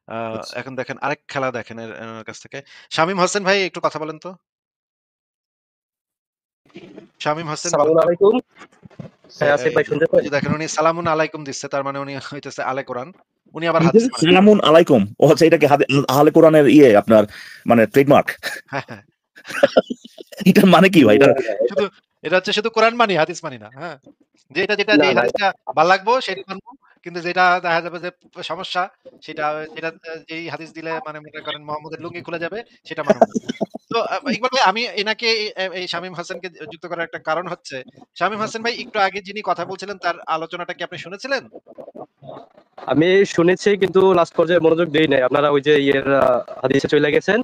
আচ্ছা। এখন দেখেন আরেক খেলা দেখেন এনার কাছ থেকে। শামীম হোসেন ভাই একটু কথা বলেন তো। শামীম হোসেন বলেন আসসালামু তো। আলাইকুম। হ্যাঁ, আসিফ ভাই শুনতে ওই পান? যে দেখেন উনি সালামুন আলাইকুম দিচ্ছে। তার মানে উনি হইতেছে আলে কোরআন। উনি আবার হাদিস মানে না। সালামুন আলাইকুম। ও আচ্ছা, এটা কি আহলে কোরআনের আপনার মানে ট্রেডমার্ক? হ্যাঁ, হ্যাঁ। এটার মানে কি ভাই? এটা শুধু এটা হচ্ছে শুধু কোরআন মানি, হাদিস মানি না। হ্যাঁ? যেটা না, যেই না। হাদিসটা ভাল লাগবো সেটা মানবো। কিন্তু যেটা দেখা যাবে যে সমস্যা সেটা যেটা যেই হাদিস দিলে মানে মনে করেন মুহাম্মদের লুঙ্গি খুলে যাবে সেটা মানব না। তো ইকবাল ভাই আমি এনাকে এই শামীম হাসানকে যুক্ত করার একটা কারণ হচ্ছে, শামীম হাসান ভাই একটু আগে যিনি কথা বলছিলেন তার আলোচনাটা কি আপনি শুনেছিলেন? আমি শুনেছি কিন্তু লাস্ট পর্যায়ে মনোযোগ দেই নাই। আপনারা ওই যে হাদিসে চলে গেছেন।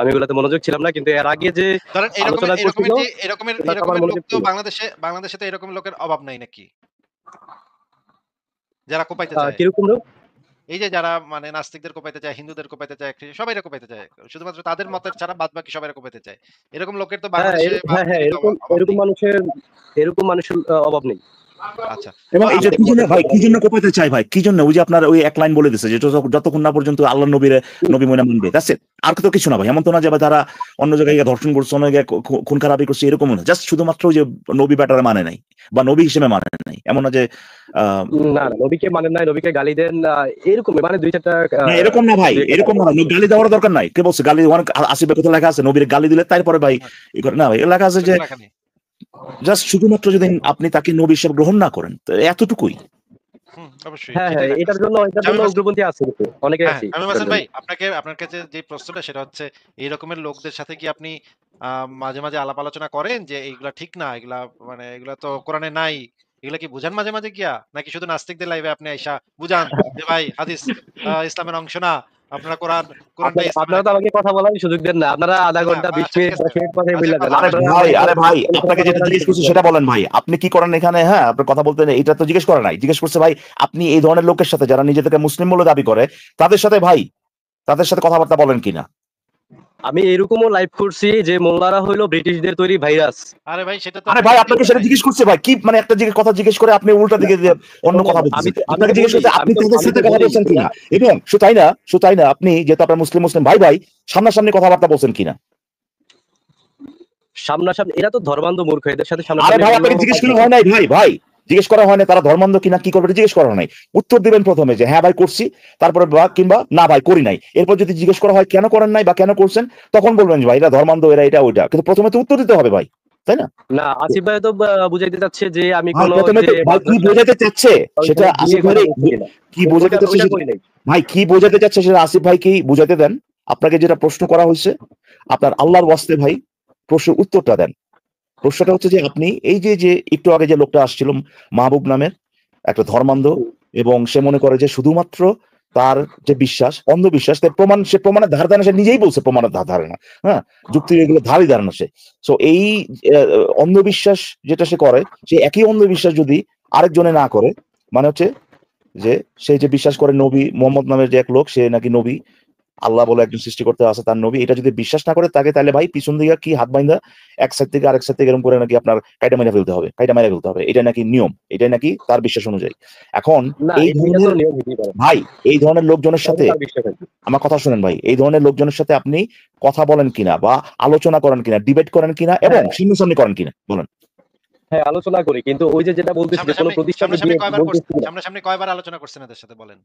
আমি ওগুলাতে মনোযোগ ছিলাম না। কিন্তু এর আগে যে ধরেন আলোচনা করছিল ওটাতে আমার এরকমের লোক মনোযোগ তো ছিল। বাংলাদেশে তো এরকম লোকের অভাব নাই নাকি? যারা কোপাইতে চায়। কিরকম লোক? এই যে যারা মানে নাস্তিকদের কোপাইতে চায়, হিন্দুদের কোপাইতে চায়, সবাইরে কোপাইতে চায়। শুধুমাত্র তাদের মতের ছাড়া বাদবাকি সবাইরে কোপাইতে চায়। এরকম লোকের তো বাংলাদেশে বা হ্যাঁ, পৃথিবীতে অভাব এরকম নেই। মানুষের অভাব নেই। আচ্ছা। তো এবং এই যে আপনি কি জন্য বলতেছেন ভাই, কি জন্য কোপাইতে চাই ভাই, কি জন্য? ওই যে আপনার ওই এক লাইন বলে দিচ্ছে যে যতক্ষণ না পর্যন্ত আল্লাহ নবী মনে মানবে, দ্যাটস ইট। আর তো কিছু না ভাই। এমন তো না যে ভাই তারা অন্য জায়গায় গিয়ে ধর্ষণ করছে, অন্য জায়গায় খুন খারাপি করছে, এরকম না। জাস্ট শুধুমাত্র ওই যে নবী ব্যাটারে মানে নাই বা নবী হিসেবে মানে নাই, এমন না যে আহ না, না, নবীকে মানেন নাই, নবীকে গালি দেন, এরকমই মানে ২-৪ টা না, এরকম না ভাই, এরকম না। গালি দেওয়ার দরকার নাই। কে বলছে গালি? অনেক আসিফের কথা লেখা আছে, নবীর গালি দিলে তারপরে ভাই না ভাই, লেখা আছে যে লেখা নেই। জাস্ট শুধুমাত্র যদি আপনি তাকে নবী হিসেবে গ্রহণ না করেন, তো এতটুকুই। অবশ্যই হ্যাঁ, সেটাই লেখা এটার আছে। জন্য শামীম হাসান উগ্রপন্থী আছে কিন্তু অনেকেই হ্যাঁ, আছে শামীম এটার হাসান জন্য। ভাই আপনার কাছে যে প্রশ্নটা সেটা হচ্ছে এই রকমের লোকদের সাথে কি আপনি মাঝে, মাঝে আলাপ আলোচনা করেন যে এইগুলা ঠিক না, এগুলা মানে এগুলা তো কোরআনে নাই। এগুলা কি বুঝান মাঝে, মাঝে গিয়া? নাকি শুধু নাস্তিকদের লাইভে আপনি আইসা বুঝান যে ভাই হাদিস ইসলামের অংশ না। আপনারা কোরআনটাই ইসলামের আপনারা তো একটা আমাকে কথা বলার সুযোগ দেন না। আপনারা আধা না, ঘন্টা ২০ আচ্ছা ঠিক মিনিট আছে। ১০ মিনিট কথাই আচ্ছা বইলা দেন। কথা আরে বলেন। ভাই, আরে ভাই, আপনাকে কথা যেটা বলার জিজ্ঞেস সুযোগ করছি দেন সেটা না। বলেন ভাই। আপনি কি করেন এখানে? হ্যাঁ, আপনার কথা বলতে নেই, এটা তো জিজ্ঞেস করে নাই। জিজ্ঞেস করছে ভাই, আপনি এই ধরনের লোকের সাথে যারা নিজেদেরকে মুসলিম বলে দাবি করে, তাদের সাথে ভাই, তাদের সাথে কথাবার্তা বলেন কিনা? আমি এরকমও লাইভ করছি যে মোল্লারা হইলো ব্রিটিশদের তৈরি ভাইরাস। আরে ভাই সেটা তো আরে আপনি ভাই, নিজেই আপনাকে সেটা বললেন। জিজ্ঞেস করছে ভাই, কি মানে একটা কথা জিজ্ঞেস করে আপনি উল্টা দিকে দিয়ে অন্য শোনেন, কথা আমি বলতেছেন। তো আমি আপনাকে তো জিজ্ঞেস বলি, করছে আপনি তাদের সাথে কথা বলছেন কিনা, এবং শুধু তাই না, আপনি যেহেতু আপনার মুসলিম ভাই ভাই, সামনাসামনি কথাবার্তা বলছেন কিনা? সামনাসামনি এরা তো ধর্মান্ধ মূর্খ, এদের সাথে আরে সামনাসামনি ভাই, বললেও আপনাকে আমার জিজ্ঞেস কাজ করা হবে হয় না। নাই ভাই, জিজ্ঞেস করা হয় না তারা ধর্মান্ধ কিনা, কি করবে, এটা জিজ্ঞেস করা হয় নাই। উত্তর দিবেন প্রথমে যে হ্যাঁ ভাই করছি, তারপরে বা কিংবা না ভাই করি নাই। এরপর যদি জিজ্ঞেস করা হয় কেন করেন নাই বা কেন করছেন, তখন বলবেন যে ভাই এরা ধর্মান্ধ, এরা এটা ওইটা। কিন্তু প্রথমে তো উত্তর দিতে হবে ভাই, তাই না? না, আসিফ ভাই তো বুঝাইতে চাচ্ছে যে আমি ভাই কোনো প্রথমে যে তো ভাই কি মাদ্রাসায় বোঝাতে চাচ্ছে সেটা ওইখানে গিয়ে আসিফ ভাই কথা বলছি কিনা। কি বোঝাতে চাচ্ছে ওইটা সেটা করি নাই। ভাই, কি বোঝাতে চাচ্ছে সেটা আসিফ ভাই কি বুঝাতে দেন। আপনাকে যেটা প্রশ্ন করা হয়েছে, আপনার আল্লাহর ওয়াস্তে ভাই প্রশ্নের উত্তরটা দেন। প্রশ্নটা হচ্ছে যে আপনি এই যে যে একটু আগে যে লোকটা আসছিল, মাহবুব নামের একটা ধর্মান্ধ, এবং সে মনে করে যে শুধুমাত্র তার যে বিশ্বাস, অন্ধবিশ্বাস, তার প্রমাণ, সে প্রমাণের ধার ধারে না, সে নিজেই বলছে প্রমাণের ধার ধারে না। হ্যাঁ, যুক্তি এগুলো ধারই ধারে না সে। সো এই অন্ধবিশ্বাস যেটা সে করে, সে একই অন্ধবিশ্বাস যদি আরেকজনে না করে, মানে হচ্ছে যে সে যে বিশ্বাস করে নবী মোহাম্মদ নামের যে এক লোক, সে নাকি নবী, আল্লাহ বলে একজন সৃষ্টিকর্তা আছে, তার নবী, এটা যদি বিশ্বাস না করে তাকে, তাহলে ভাই পিছন দিকে কি হাত বাইন্দা এক সাইড থেকে আরেক সাইড থেকে এরকম করে নাকি আপনার কাইটা মেরে ফেলতে হবে, কাইটা মেরে ফেলতে হবে। এটা নাকি নিয়ম, এটাই নাকি তার বিশ্বাস অনুযায়ী। এখন না, এই এটা তো ধরনের নিয়ম হতেই পারে। ভাই, এই ধরনের লোকজনের তাহলে সাথে তার বিশ্বাস আছে। আমার কথা শুনেন ভাই, এই ধরনের লোকজনের সাথে আপনি কথা বলেন কিনা বা আলোচনা করেন কিনা, ডিবেট করেন কিনা, এবং হ্যাঁ, সামনাসামনি করেন কিনা বলেন। হ্যাঁ, আলোচনা করি। কিন্তু ওই যে যেটা বলতেছি যে কোনো প্রতিষ্ঠানে গিয়ে বলতেছি না। সামনাসামনি কয়বার আলোচনা করছেন এদের সাথে বলেন?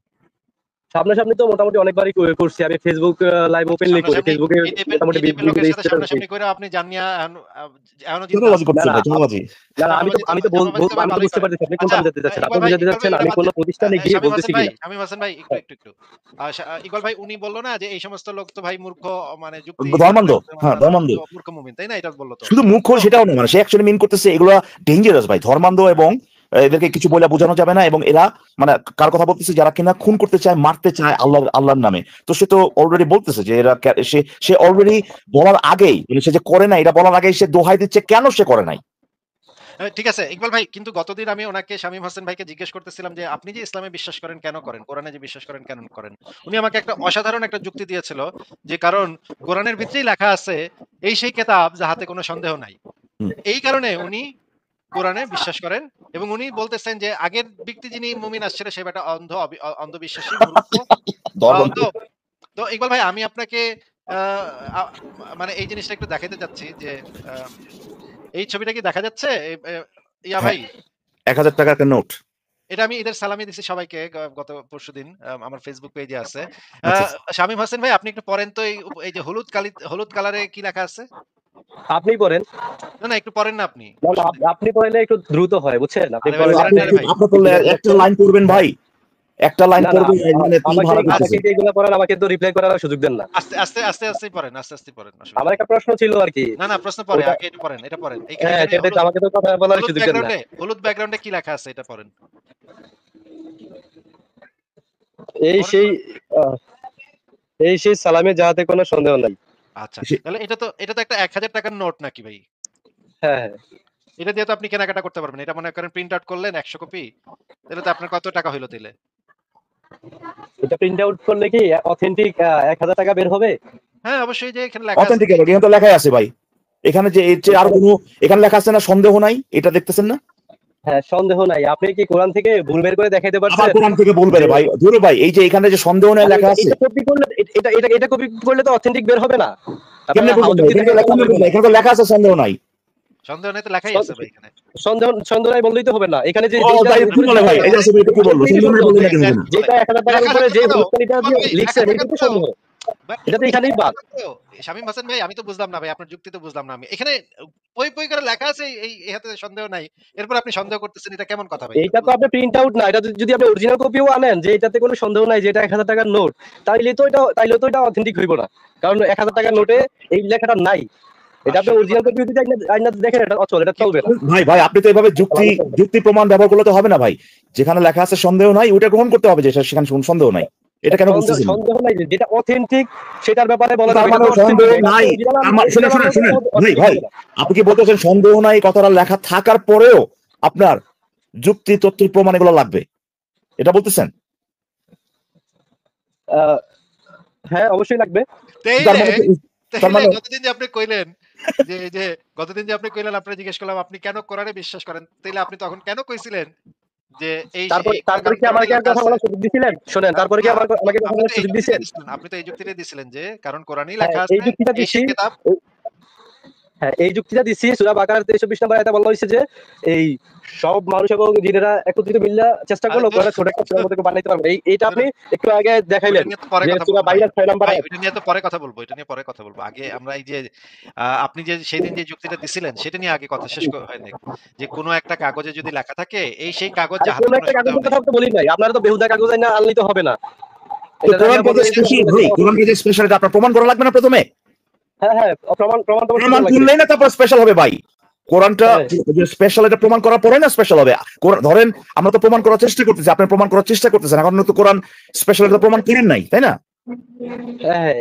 সামনাসামনি তো মোটামুটি অনেকবারই করছি। আমি ফেসবুক লাইভ ওপেনলি করি। সামনাসামনি ফেসবুকে মোটামুটি এই টাইপের লোকের বিভিন্ন সাথে স্ট্যাটাস দেই। সামনাসামনি কইরা আপনি জানিয়া এখনো জিন্দা চাঁদাবাজি আছেন। না, করছেন না, ভাই, চাঁদাবাজি। না, চাপাবাজি তো আমি তো চাপাবাজি তো ভাই ভালোই বুঝতে করেন। পারতেছি আপনি কোনটা আচ্ছা, বোঝাতে চাচ্ছেন। আপনি ইকবাল ভাই বোঝাতে চাচ্ছেন এটা আমি বাদ কোন দেন। প্রতিষ্ঠানে গিয়ে বলতেছি কিনা। শামীম হাসান ভাই একটু। ইকবাল ভাই উনি বলল না যে এই সমস্ত লোক তো ভাই মূর্খ মানে যুক্তি না ধর্মান্ধ, করে হ্যাঁ তারা ধর্মান্ধ। মূর্খ মুমিন তাই না? এটা বলল তো। শুধু মুখ তো সেটাও না, মানে সে অ্যাকচুয়ালি মিন করতেছে এগুলো ডেঞ্জারাস ভাই, ধর্মান্ধ, এবং এদেরকে কিছু বলে বোঝানো যাবে না। এবং এরা মানে কার কথা বলতেছে, যারা কিনা খুন করতে চায়, মারতে চায় আল্লাহর নামে। তো সে তো অলরেডি বলতেছে যে এরা সে অলরেডি বলার আগেই, মানে সে যে করে নাই এটা বলার আগেই সে দোহাই দিচ্ছে কেন সে করে নাই। ঠিক আছে ইকবাল ভাই কিন্তু গতদিন আমি ওনাকে শামীম হোসেন ভাইকে জিজ্ঞেস করতেছিলাম যে আপনি যে ইসলামে বিশ্বাস করেন কেন করেন, কোরআনে যে বিশ্বাস করেন কেন করেন। উনি আমাকে একটা অসাধারণ একটা যুক্তি দিয়েছিল যে কারণ কোরআনের ভিতরেই লেখা আছে এই সেই কেতাব যাহাতে কোনো সন্দেহ নাই। হুম। এই কারণে উনি কোরআনে বিশ্বাস করেন এবং উনি বলতেছেন যে আগের ব্যক্তি যিনি মুমিন আসছিল সে বেটা অন্ধবিশ্বাসী মূর্খ বা অন্ধ ধর্মান্ধ। তো ইকবাল ভাই আমি আপনাকে মানে এই জিনিসটা একটু দেখাতে যাচ্ছি যে আহ, এই ছবিটা কি দেখা যাচ্ছে ইয়া হ্যাঁ, ভাই? 1000 টাকার একটা নোট। এটা আমি ঈদের সালামি দিছি সবাইকে গত পরশুদিন আমার ফেসবুক পেজে আছে। আচ্ছা, শামীম হোসেন ভাই আপনি একটু পড়েন তো এই যে হলুদ কালারে কি লেখা আছে? আপনি পড়েন। না না একটু পড়েন না আপনি। না, না, অসুবিধা নেই। আপনি পড়লে একটু দ্রুত হয়, বুঝছেন? আপনি আরে ভাই পড়লে পড়েন আপনি না রে ভাই। আপনি বললে একটা লাইন পড়বেন ভাই, একটা লাইন না, না, পড়বেন, মানে তিল আমাকে ভাড়া আমাকে করতেছে। যে এগুলো করেন, আমাকে তো রিপ্লাই করার সুযোগ দেন না। আস্তে আস্তে আস্তে আস্তেই পড়েন, আস্তে আস্তে পড়েন, অসুবিধা আমার নেই। একটা প্রশ্ন ছিল আর কি। না না প্রশ্ন পরে, ওটা আগে এটা পড়েন, এটা পড়েন। হ্যাঁ, এখানে সেটাই তো, আমাকে তো কথা বলার সুযোগ দেন না। হলুদ ব্যাকগ্রাউন্ডে কি লেখা আছে এটা পড়েন। এই পড়েন সেই পড়েন। আহ, এই সেই সালামে যাহাতে কোনো সন্দেহ নাই। আচ্ছা তাহলে এটা তো একটা 1000 টাকার নোট নাকি ভাই? হ্যাঁ, হ্যাঁ। এটা দিয়ে তো আপনি কেনাকাটা করতে পারবেন। এটা মনে করেন প্রিন্ট আউট করলেন 100 কপি। তাহলে তো আপনার কত টাকা হইলো তাইলে? এটা প্রিন্ট আউট করলে কি অথেন্টিক 1000 টাকা বের হবে? হ্যাঁ অবশ্যই যে এখানে লেখা আছে। অথেন্টিক এখানে তো লেখাই আছে ভাই, এখানে যে এর চেয়ে আর কোনো, এখানে লেখা আছে না সন্দেহ নাই, এটা দেখতেছেন না? হ্যাঁ, সন্দেহ নাই। আপনি কি কোরআন থেকে ভুল বের করে দেখাইতে আবার পারছেন? কোরআন থেকে বলবে রে ভাই, ধরো ভাই এই যে এখানে যে সন্দেহ নাই লেখা আছে, এটা কপি করলে, এটা কপি করলে তো অথেন্টিক বের হবে না। কেমনে আপনারা বলবেন? হাউযুক্তি এখানে তো দেখাইতে কেমনে পারবেন বলবেন? না। এখানে তো লেখা আছে সন্দেহ নাই। সন্দেহ নেই তো লেখাই আছে ভাই এখানে। সন্দেহ নাই বললেই তো হবে না। এখানে যে ও তাই কি বলে ভাই, এই যে আসলে এটা কি বলবো, সন্দেহ নাই বলবেন না কেন জানেন? যেটা 1000 টাকার লেখা উপরে থাকতে যে তো হলুদকালিটা দিয়ে ভাই, লিখছেন, লেখা এটা তো থাকতে সন্দেহ। ভাই, এটা তো এখানেই বাদ। শামীম হোসেন ভাই আমি তো বুঝলাম না ভাই, আপনার যুক্তি তো বুঝলাম না আমি। এখানে পই পই করে লেখা আছে এই ইহাতে সন্দেহ নাই। এরপর আপনি সন্দেহ করতেছেন, এটা কেমন কথা ভাই? এইটা তো আপনি প্রিন্ট আউট না, এটা যদি আপনি অরিজিনাল কপিও আনেন যে এটাতে কোনো সন্দেহ নাই যে এটা 1000 টাকার নোট, তাইলে তো এটা অথেন্টিক হইব না। কারণ 1000 টাকার নোটে এই লেখাটা নাই। এটা আপনি অরিজিনাল কপি যদি আইনা দেখেন, এটা অচল, এটা চলবে না। ভাই ভাই আপনি তো এভাবে যুক্তি প্রমাণ ব্যবহার করলে তো হবে না ভাই। যেখানে লেখা আছে সন্দেহ নাই ওটা গ্রহণ করতে হবে, যে সেখানে সন্দেহ নাই, এটা কেন বুঝতেছেন? সন্দেহ নাই যে যেটা অথেন্টিক সেটার ব্যাপারে বলা তার যাবে। মানে এটা তো সন্দেহ authentic, নাই। original শুনেন শুনেন শুনেন ভাই authentic ভাই, হবে না। আপনি কি বলতেছেন সন্দেহ নাই কথাটা লেখা থাকার পরেও আপনার যুক্তি তথ্য প্রমাণ এগুলো লাগবে, এটা বলতেছেন? আহ, হ্যাঁ, অবশ্যই লাগবে। তার তাইলে মানে তার তাইলে মানে গতদিন যে আপনি কইলেন যে এই যে গতদিন যে আপনি কইলেন, আপনারা জিজ্ঞেস করলাম আপনি কেন কোরআনে বিশ্বাস করেন? তাইলে আপনি তখন কেন কইছিলেন যে এই তারপরে কারণ কি কোরআনে আমাকে আর লেখা কথা আছে? বলার সুযোগ দিছিলেন? শোনেন, তারপরে কি না, আমাকে কথা আপনি বলার তো এই সুযোগ যুক্তিটাই দিছেন? দিছিলেন। আপনি তো এই যুক্তিটাই দিছিলেন যে কারণ কোরআনেই হ্যাঁ, লেখা এই আছে যুক্তিটা এই দিচ্ছি। সেই কিতাব। হ্যাঁ, এই যুক্তিটা দিচ্ছি। সূরা বাকারার 23-24 নম্বর আয়াতে বলা হয়েছে যে এই সব মানুষ এবং জিনেরা একত্রিত মিল্লা চেষ্টা আরে করলো কোরআনের ছোট একটা সূরার মধ্যে বানাইতে পারবে। এইটা আপনি একটু আগে ওইটা দেখাইলেন নিয়ে তো পরে যে কথা সূরা বলবো ভাই। বাইরার 6 নম্বর ভাই আয়াত। ওইটা নিয়ে তো পরে কথা বলবো। এটা নিয়ে পরে কথা বলবো। আগে আমরা এই যে আপনি যে সেদিন যে যুক্তিটা দিছিলেন সেটা নিয়ে আগে কথা শেষ হয় নাই। যে কোনো একটা কাগজে যদি লেখা থাকে এই সেই কাগজ আরে যাহাতে কোন কোনো একটা সন্দেহ কাগজের নাই। কথা তো বলি নাই। আপনারা তো বেহুদা কাগজ আইনা আনলেই তো হবে না। তো এটা কোরআন আইনা পেজে বললেই তো স্পেশাল হবে ভাই, না। কোরআন পেজে স্পেশাল, এটা আপনার প্রমাণ করা লাগবে না প্রথমে? হ্যাঁ, হ্যাঁ, প্রমাণ তো অবশ্যই প্রমাণ করা লাগবে। কিনলেই না তারপর স্পেশাল হবে ভাই। কোরআনটা হ্যাঁ, স্পেশাল, এটা প্রমাণ করার পরে না স্পেশাল হবে। ধরেন আমরা তো প্রমাণ করার চেষ্টা করতেছি, আপনি প্রমাণ করার চেষ্টা করতেছেন, এখন তো কোরআন স্পেশাল এটা প্রমাণ করেন নাই, তাই না হ্যাঁ,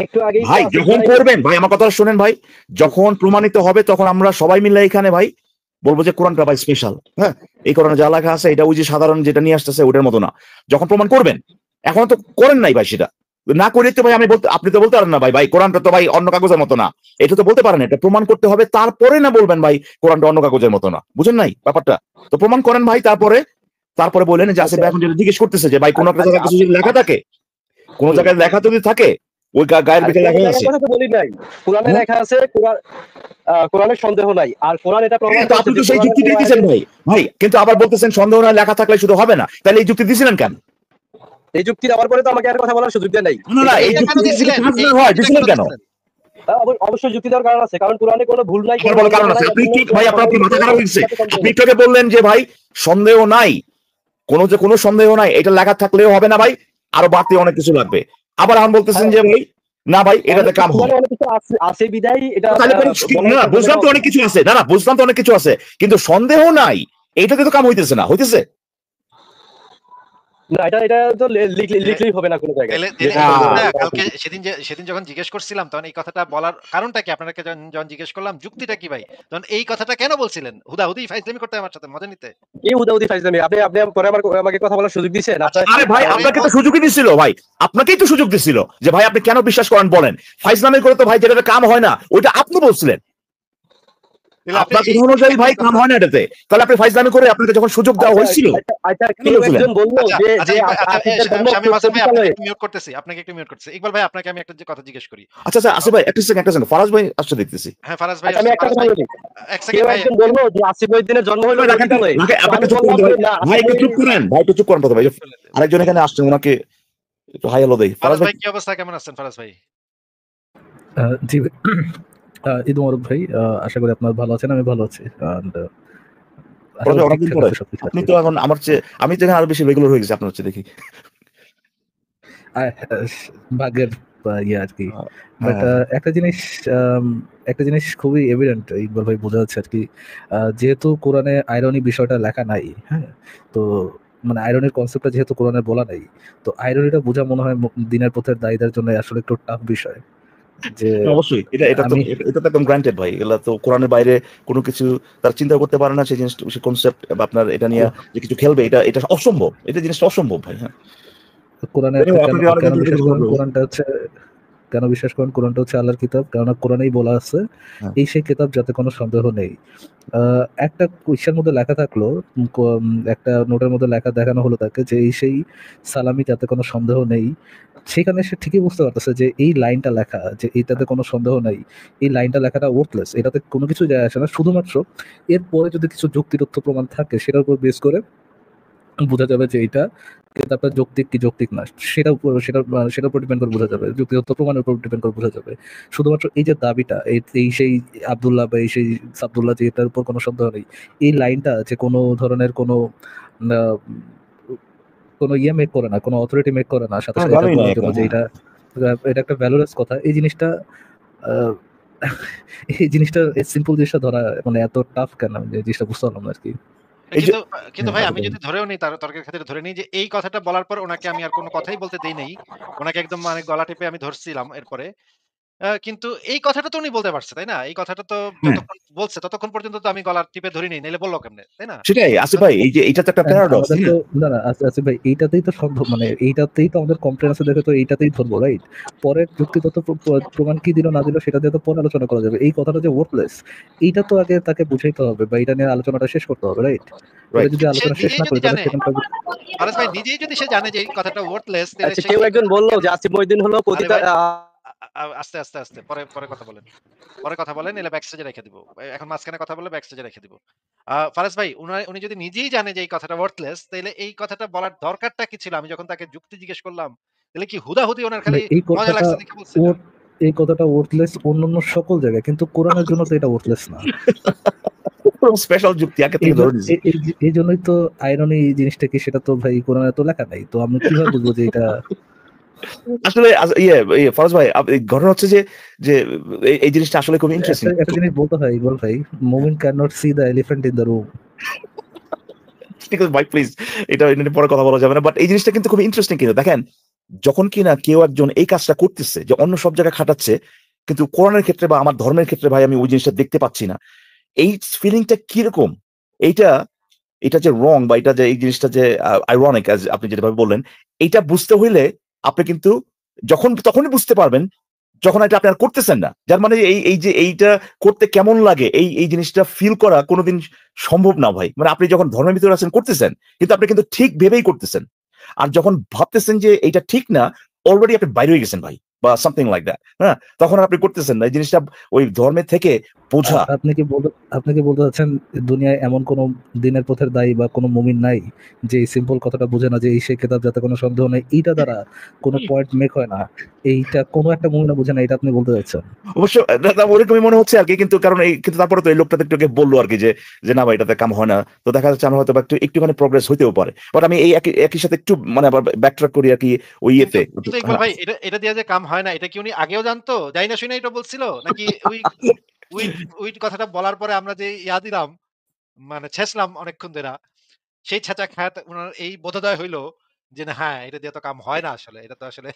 একটু আগেই তো ভাই? আসিফ যখন ভাই করবেন ভাই, আমার কথা শুনেন ভাই, যখন প্রমাণিত হবে তখন আমরা সবাই মিলে এখানে ভাই বলবো যে কোরআনটা ভাই স্পেশাল। হ্যাঁ, এই কোরআনে যা লেখা আছে এটা ওই যে সাধারণ যেটা নিয়ে আসতেছে ওটার মতো না। যখন প্রমাণ করবেন, এখন তো করেন নাই ভাই, সেটা না করে তো ভাই আমি বলতে, আপনি তো বলতে পারেন না ভাই, ভাই কোরআনটা তো ভাই অন্য কাগজের মতো না, এটা তো বলতে পারেন। এটা প্রমাণ করতে হবে, তারপরে না বলবেন ভাই কোরআনটা অন্য কাগজের মতো না। বুঝেন নাই ব্যাপারটা? তো প্রমাণ করেন ভাই, তারপরে বলেন যে আসিফ ভাই এখন যেটা জিজ্ঞেস করতেছে যে ভাই কোন একটা জায়গায় কিছু যদি লেখা থাকে, কোন জায়গায় লেখা যদি থাকে, ওই গায়ের আর ভিতরে কোন লেখা জায়গার আছে, কথা তো বলি নাই। কোরআনে হ্যাঁ? লেখা আছে, কোরআনের সন্দেহ নাই। আর কোরআন এটা প্রমাণ হ্যাঁ, তো করছে আপনি যে তো সেই কোরআনের যুক্তিটাই কোনো দিচ্ছেন আয়াতে ভাই। ভাই কিন্তু আবার বলতেছেন সন্দেহ না লেখা থাকলে শুধু হবে না, তাহলে এই যুক্তি দিছিলেন কেন? এই যুক্তি দেওয়ার পরে তো আমাকে আর কথা বলার সুযোগ দেয় নাই। না না, এটা এই এটা কেন যুক্তি দিছিলেন? কাজ এই না হয় যুক্তিটা দিছিলেন কেন কেন? দিছিলেন? অবশ্যই যুক্তি দেওয়ার কারণ আছে। কারণ কোরআনে কোনো ভুল নাই, আমার কোনো বলার সন্দেহ কারণ আছে। নাই। আপনি এজন্য কি ভাই, আপনার কি মাথা খারাপ হয়েছে? আপনি একটু আগে বললেন যে ভাই সন্দেহ নাই, কোনো সন্দেহ নাই, এটা লেখা থাকলেও হবে না ভাই, আরো বাড়তি অনেক কিছু লাগবে। আবার আমি বলতেছেন যে ভাই না ভাই এটাতে কাম হয়। অনেক কিছু আছে বিদায় এটা তাহলে না বুঝলাম তো অনেক কিছু আছে, না না বুঝলাম তো অনেক কিছু আছে, কিন্তু সন্দেহ নাই এইটাতে তো কাম হইতেছে না, হইতেছে? না, এটা তো লিখলেই হবে না কোনো জায়গায়। কালকে সেদিন যখন জিজ্ঞেস করছিলাম তখন এই কথাটা বলার কারণটা কি? আপনাকে যখন জিজ্ঞেস করলাম যুক্তিটা কি ভাই, তখন এই কথাটা কেন বলছিলেন? হুদাহুদি ফাইজলামি করতে আমার সাথে মজা নিতে। এই হুদাহুদি ফাইজলামি। আপনি পরে আমাকে কথা বলার সুযোগ দিয়েছেন। আরে ভাই আপনাকে তো সুযোগই দিছিল ভাই, আপনাকেই তো সুযোগ দিছিল যে ভাই আপনি কেন বিশ্বাস করেন বলেন। ফাইজলামি করে তো ভাই যেটা কাম হয় না, ওইটা আপনি বলছিলেন। তাহলে আপনি আপনার এই কথা অনুযায়ী কেমন ভাই কথা? কাম হয় না এটাতে, তাহলে আপনি ফাইজলামি করে আপনাকে যখন সুযোগ দেওয়া হয়েছিল কেন কেউ বলছিলেন? একজন বললো আচ্ছা, যে আচ্ছা যে ইকবাল, আচ্ছা আসিফের জন্ম শামীম হাসান ভাই আপনাকে পতিতালয়ে। একটু মিউট করতেছি। আপনাকে একটু মিউট করতেছি। ইকবাল ভাই আপনাকে আমি একটা যে কথা জিজ্ঞেস করি। আচ্ছা আচ্ছা আসিফ ভাই একটা সেকেন্ড ফারাজ ভাই আসছে দেখতেছি। হ্যাঁ, ফারাজ ভাই আচ্ছা আমি আসছে। একটা ফারাজ কথা ভাই বলি, ১ কেউ সেকেন্ড ভাই। একজন বললো যে আসিফ মহিউদ্দিনের জন্ম হলো ভাই রাখেন তো, পতিতালয়ে। রাখেন, তো আপনি আমি একটু চুপ করেন বললাম তো যে ভাই। না, ভাই আসিফ একটু চুপ করেন, ভাই একটু চুপ করেন তো ভাই। আরেকজন এখানে আসছেন, ওনাকে একটু হাই হ্যালো দেই। ফারাজ ফারাজ ভাই ভাই কি অবস্থা? কেমন আছেন ফারাজ ভাই? জি ভাই। ঈদ মোবারক ভাই। আশা করি আপনারা ভালো আছেন, আমি ভালো আছি। And, আশা ফারাজ করি ভাই অনেকদিন ঠিকঠাক পরে। আছে সবকিছু আপনি আরকি। তো এখন আমার চেয়ে, আমি তো এখানে আরো বেশি রেগুলার হয়ে গেছি আপনার হচ্ছে দেখি। আহ, ভাগ্যের ইয়ে আরকি। বাট হ্যাঁ একটা জিনিস খুবই এভিডেন্ট ইকবাল ভাই, বোঝা যাচ্ছে আরকি। যেহেতু কোরআনে আইরনি বিষয়টা লেখা নাই, হ্যাঁ? তো মানে আইরনির কনসেপ্টটা যেহেতু কোরআনে বলা নাই, তো আইরনিটা বোঝা মনে হয় দিনের পথের দায়ীদের জন্য আসলে একটু টাফ বিষয়। যে অবশ্যই এটা এটা তো আমি এটা তো একদম গ্রান্টেড ভাই, এগুলা তো কোরআনের বাইরে কোনো কিছু তার চিন্তা করতে পারে না, সেই জিনিস, সেই কনসেপ্ট বা আপনার এটা নিয়ে যে কিছু খেলবে, এটা এটা অসম্ভব, এটা জিনিসটা অসম্ভব ভাই। হ্যাঁ কোরআনে Anyway, কেন আপনাকে অনেকদিন কেন ধরে বিশ্বাস কথা করেন বলবো। কোরআনটা হচ্ছে, কেন বিশ্বাস করেন কোরআনটা হচ্ছে আল্লাহর কিতাব? কেননা কোরআনেই বলা আছে হ্যাঁ এই সেই কিতাব যাতে কোনো সন্দেহ নেই। একটা কুইশার মধ্যে লেখা থাকলো, একটা নোটের মধ্যে লেখা দেখানো হলো তাকে যে এই সেই সালামি যাতে কোনো সন্দেহ নেই। সেখানে সে ঠিকই বুঝতে পারতেছে যে এই লাইনটা লেখা যে এইটাতে কোনো সন্দেহ নাই, এই লাইনটা লেখাটা ওয়ার্থলেস, এটাতে কোনো কিছু যায় আসে না। শুধুমাত্র এরপরে যদি কিছু যুক্তি তথ্য প্রমাণ থাকে সেটার উপর বেস করে বোঝা যাবে যে এটা কিতাবটা যৌক্তিক কি যৌক্তিক না, সেটার উপর ডিপেন্ড করে বোঝা যাবে, যুক্তিগত প্রমাণের উপর ডিপেন্ড করে বোঝা যাবে। শুধুমাত্র এই যে দাবিটা, এই সেই আব্দুল্লাহ বা এই সেই সাবদুল্লাহ, যে এটার উপর কোনো সন্দেহ নেই, এই লাইনটা যে কোনো ধরনের কোনো আহ, কোনো ইয়ে মেক করে না, কোনো অথরিটি মেক করে না সাথে হ্যাঁ সাথে এটা জানোই না বলার এটা। জন্য যে হ্যাঁ এটা এটা একটা ভ্যালুলেস কথা। এই জিনিসটা আহ, এই জিনিসটা, এই সিম্পল জিনিসটা ধরা মানে এত টাফ কেন, আমি এই জিনিসটা বুঝতে পারলাম না আর কি। এই যে কিন্তু কিন্তু হ্যাঁ ভাই আচ্ছা আমি বলুন। যদি ধরেও নিই, তার তর্কের খাতিরে ধরে নিই যে এই কথাটা বলার পর ওনাকে আমি আর কোনো কথাই বলতে দেই নাই। ওনাকে একদম মানে গলা টিপে আমি ধরছিলাম এরপরে। কিন্তু এই কথাটা তো উনি বলতে পারছে, তাই না? এই কথাটা তো হ্যাঁ যতক্ষণ বলছে ততক্ষণ পর্যন্ত তো আমি গলা টিপে ধরি নাই। নাইলে বলল কেমনে? তাই না? সেটাই আসিফ তো ভাই, এই যে এটা তো একটা And প্যারাডক্স, আমাদের তাই তো না? না না আছে ভাই, এইটাতেই তো সম্ভব, মানে এইটাতেই তো আমাদের কম্প্রেহেন্সে দেখে তো এইটাতেই ধরবো, রাইট? পরের যুক্তিগত প্রমাণ কি দিল না দিল সেটা দিয়ে তো পরে আলোচনা করা যাবে। এই কথাটা যে ওয়ার্থলেস, এইটা তো আগে তাকে বুঝাইতে হবে বা এটা নিয়ে আলোচনাটা শেষ করতে হবে, রাইট? এটা রাইট। যদি কিন্তু সে আলোচনা শেষ নিজেই না যদি করি তাহলে জানে, সেখানকার ফারাজ ভাই নিজেই যদি সে জানে যে এই কথাটা ওয়ার্থলেস, তাহলে আচ্ছা সে কেউ এই একজন কথাটা বললো কেন? যে আসিফ মহিউদ্দিন হলো আরে ভাই আস্তে, আস্তে, আস্তে। পরে, পরে কথা বলেন। পরে কথা বলেন, এলে ব্যাক স্টেজে রেখে দিব। এখন মাঝখানে কথা বলে ব্যাক স্টেজে রেখে দিব। ফারাজ ভাই উনি যদি নিজেই জানে যে এই কথাটা ওয়ার্থলেস, তাইলে এই কথাটা বলার দরকারটা কি ছিল? আমি যখন তাকে যুক্তি জিজ্ঞেস করলাম, তাহলে কি হুদাহুদি উনার খালি ভাই এই মজা কথাটা লাগছে দেখে বলছিল? এই কথাটা ওয়ার্থলেস অন্যান্য সকল জায়গায়, কিন্তু কোরআনের জন্য তো এটা ওয়ার্থলেস না। স্পেশাল যুক্তি আগে এই থেকে ধরে নিছি। এই জন্যই তো আইরনি জিনিসটা কি, সেটা তো ভাই কোরআনে তো লেখা নাই, তো আমি কিভাবে বুঝবো যে এটা আসলে ইয়ে ফরাজ ভাই, এই ঘটনা হচ্ছে যে যে এই জিনিসটা আসলে খুব ইন্টারেস্টিং। একটা জিনিস বলতে হয় ইকবাল ভাই, মুমিন can not C the elephant in the room. ঠিক আছে ভাই প্লিজ, এটা নিয়ে পরে কথা বলা যাবে না, বাট এই জিনিসটা কিন্তু খুব ইন্টারেস্টিং। কিন্তু দেখেন, যখন কিনা কেউ একজন এই কাজটা করতেছে যে অন্য সব জায়গায় খাটাচ্ছে, কিন্তু কোরআনের ক্ষেত্রে বা আমার ধর্মের ক্ষেত্রে ভাই আমি ওই জিনিসটা দেখতে পাচ্ছি না। এই ফিলিংটা কিরকম, এইটা এটা যে রং বা এটা যে এই জিনিসটা যে আইরনিক, আপনি যেভাবে বললেন, এইটা বুঝতে হইলে আপনি কিন্তু তখনই বুঝতে পারবেন যখন এটা আপনি আর করতেছেন না। যার মানে এই যে এইটা করতে কেমন লাগে, এই জিনিসটা ফিল করা কোনোদিন সম্ভব না ভাই। মানে আপনি যখন ধর্মের ভিতরে আছেন করতেছেন, কিন্তু আপনি কিন্তু ঠিক ভেবেই করতেছেন। আর যখন ভাবতেছেন যে এইটা ঠিক না, অলরেডি আপনি বাইরে হয়ে গেছেন ভাই, বা সামথিং লাইক দ্যাট। হ্যাঁ, তখন আর আপনি করতেছেন না। এই জিনিসটা ওই ধর্মের থেকে বোঝা। আপনি কি বলতে চাচ্ছেন দুনিয়ায় এমন কোন দিনের পথের দায়ী বা কোনো মুমিন নাই যে এই সিম্পল কথাটা বুঝে না যে এই সেই কিতাব যাতে কোনো সন্দেহ নেই, এইটা দ্বারা কোনো পয়েন্ট মেক হয় না, এইটা কোনো একটা মুমিন বুঝে না, এটা আপনি বলতে চাচ্ছেন? অবশ্য ওরকমই মনে হচ্ছে আর কি, কিন্তু কারণ কিন্তু তারপরে তো এই লোকটা একটু আগে বললো আর কি যে যে না ভাই এটাতে কাম হয় না, তো দেখা যাচ্ছে আমার হয়তো বা একটুখানি প্রোগ্রেস হইতেও পারে। বাট আমি এই একই সাথে একটু মানে আবার ব্যাকট্র্যাক করি আর কি ওই কিন্তু ইয়েতে। কিন্তু ইকবাল ভাই এটা দিয়ে যে কাম হয় না, এটা কি উনি আগেও জানতো? জানি না শুনে এটা বলছিল? নাকি ওই ওই ওই কথাটা বলার পরে আমরা যে দিলাম, মানে ছেঁচলাম অনেকক্ষণ ধইরা, সেই ছেঁচা খায়াতে উনার এই বোধোদয় হইল যে না হ্যাঁ, এটা দিয়ে তো কাম হয় না আসলে। এটা তো আসলে